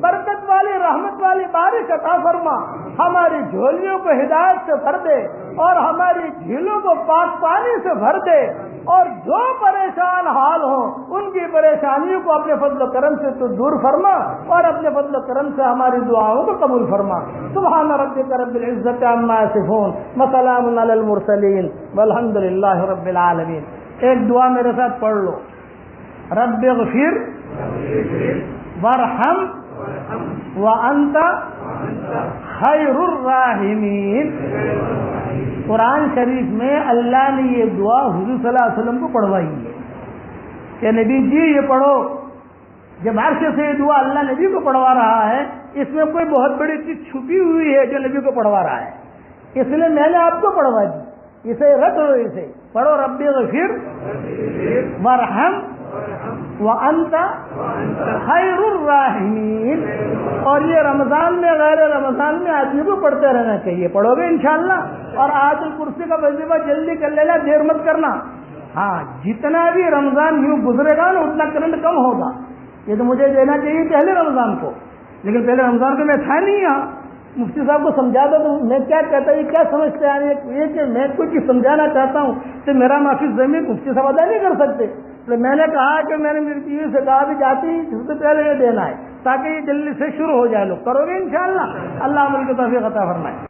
برکت والی رحمت والی بارش عطا فرما، ہماری جھولیوں کو ہدایت سے بھر دے اور ہماری جھیلوں کو پاک پانی سے بھر دے، اور جو پریشان حال ہوں ان کی پریشانیوں کو اپنے فضل و کرم سے تو دور فرما اور اپنے فضل و کرم سے ہماری دعاؤں کو قبول فرما۔ سبحان ربک رب العزت عما یصفون وسلام علی المرسلین والحمد للہ رب العالمین۔ ایک دعا میرے ساتھ پڑھ لو، رب اغفر وارحم وانت خیر الراحمین۔ قرآن شریف میں اللہ نے یہ دعا حضور صلی اللہ علیہ وسلم کو پڑھوائی ہے کہ نبی جی یہ پڑھو، جب عرش سے یہ دعا اللہ نبی کو پڑھوا رہا ہے اس میں کوئی بہت بڑی چیز چھپی ہوئی ہے جو نبی کو پڑھوا رہا ہے، اس لیے میں نے آپ کو پڑھوا دی، اسے رٹ لو، اسے پڑھو، رب اغفر وارحم وانت خیر الراحمین۔ اور یہ رمضان میں غیر رمضان میں آدمی کو پڑھتے رہنا چاہیے، پڑھو گے انشاءاللہ، اور آیت الکرسی کا وظیفہ جلدی کر لینا، دیر مت کرنا۔ ہاں جتنا بھی رمضان یوں گزرے گا نا اتنا کرنٹ کم ہوگا، یہ تو مجھے دینا چاہیے پہلے رمضان کو، لیکن پہلے رمضان کو میں تھا نہیں یہاں، مفتی صاحب کو سمجھاتا تو میں کیا کہتا یہ کیا سمجھتے ہیں یہ کہ میں کوئی چیز سمجھانا چاہتا ہوں تو میرا معافی ضمیر مفتی صاحب ادا نہیں کر سکتے. میں نے کہا کہ میں نے میری بیوی سے کہا بھی جاتی اس سے پہلے یہ دینا ہے تاکہ یہ جلدی سے شروع ہو جائے. لوگ کرو گے انشاءاللہ. اللہ عمل کی توفیق عطا فرمائے.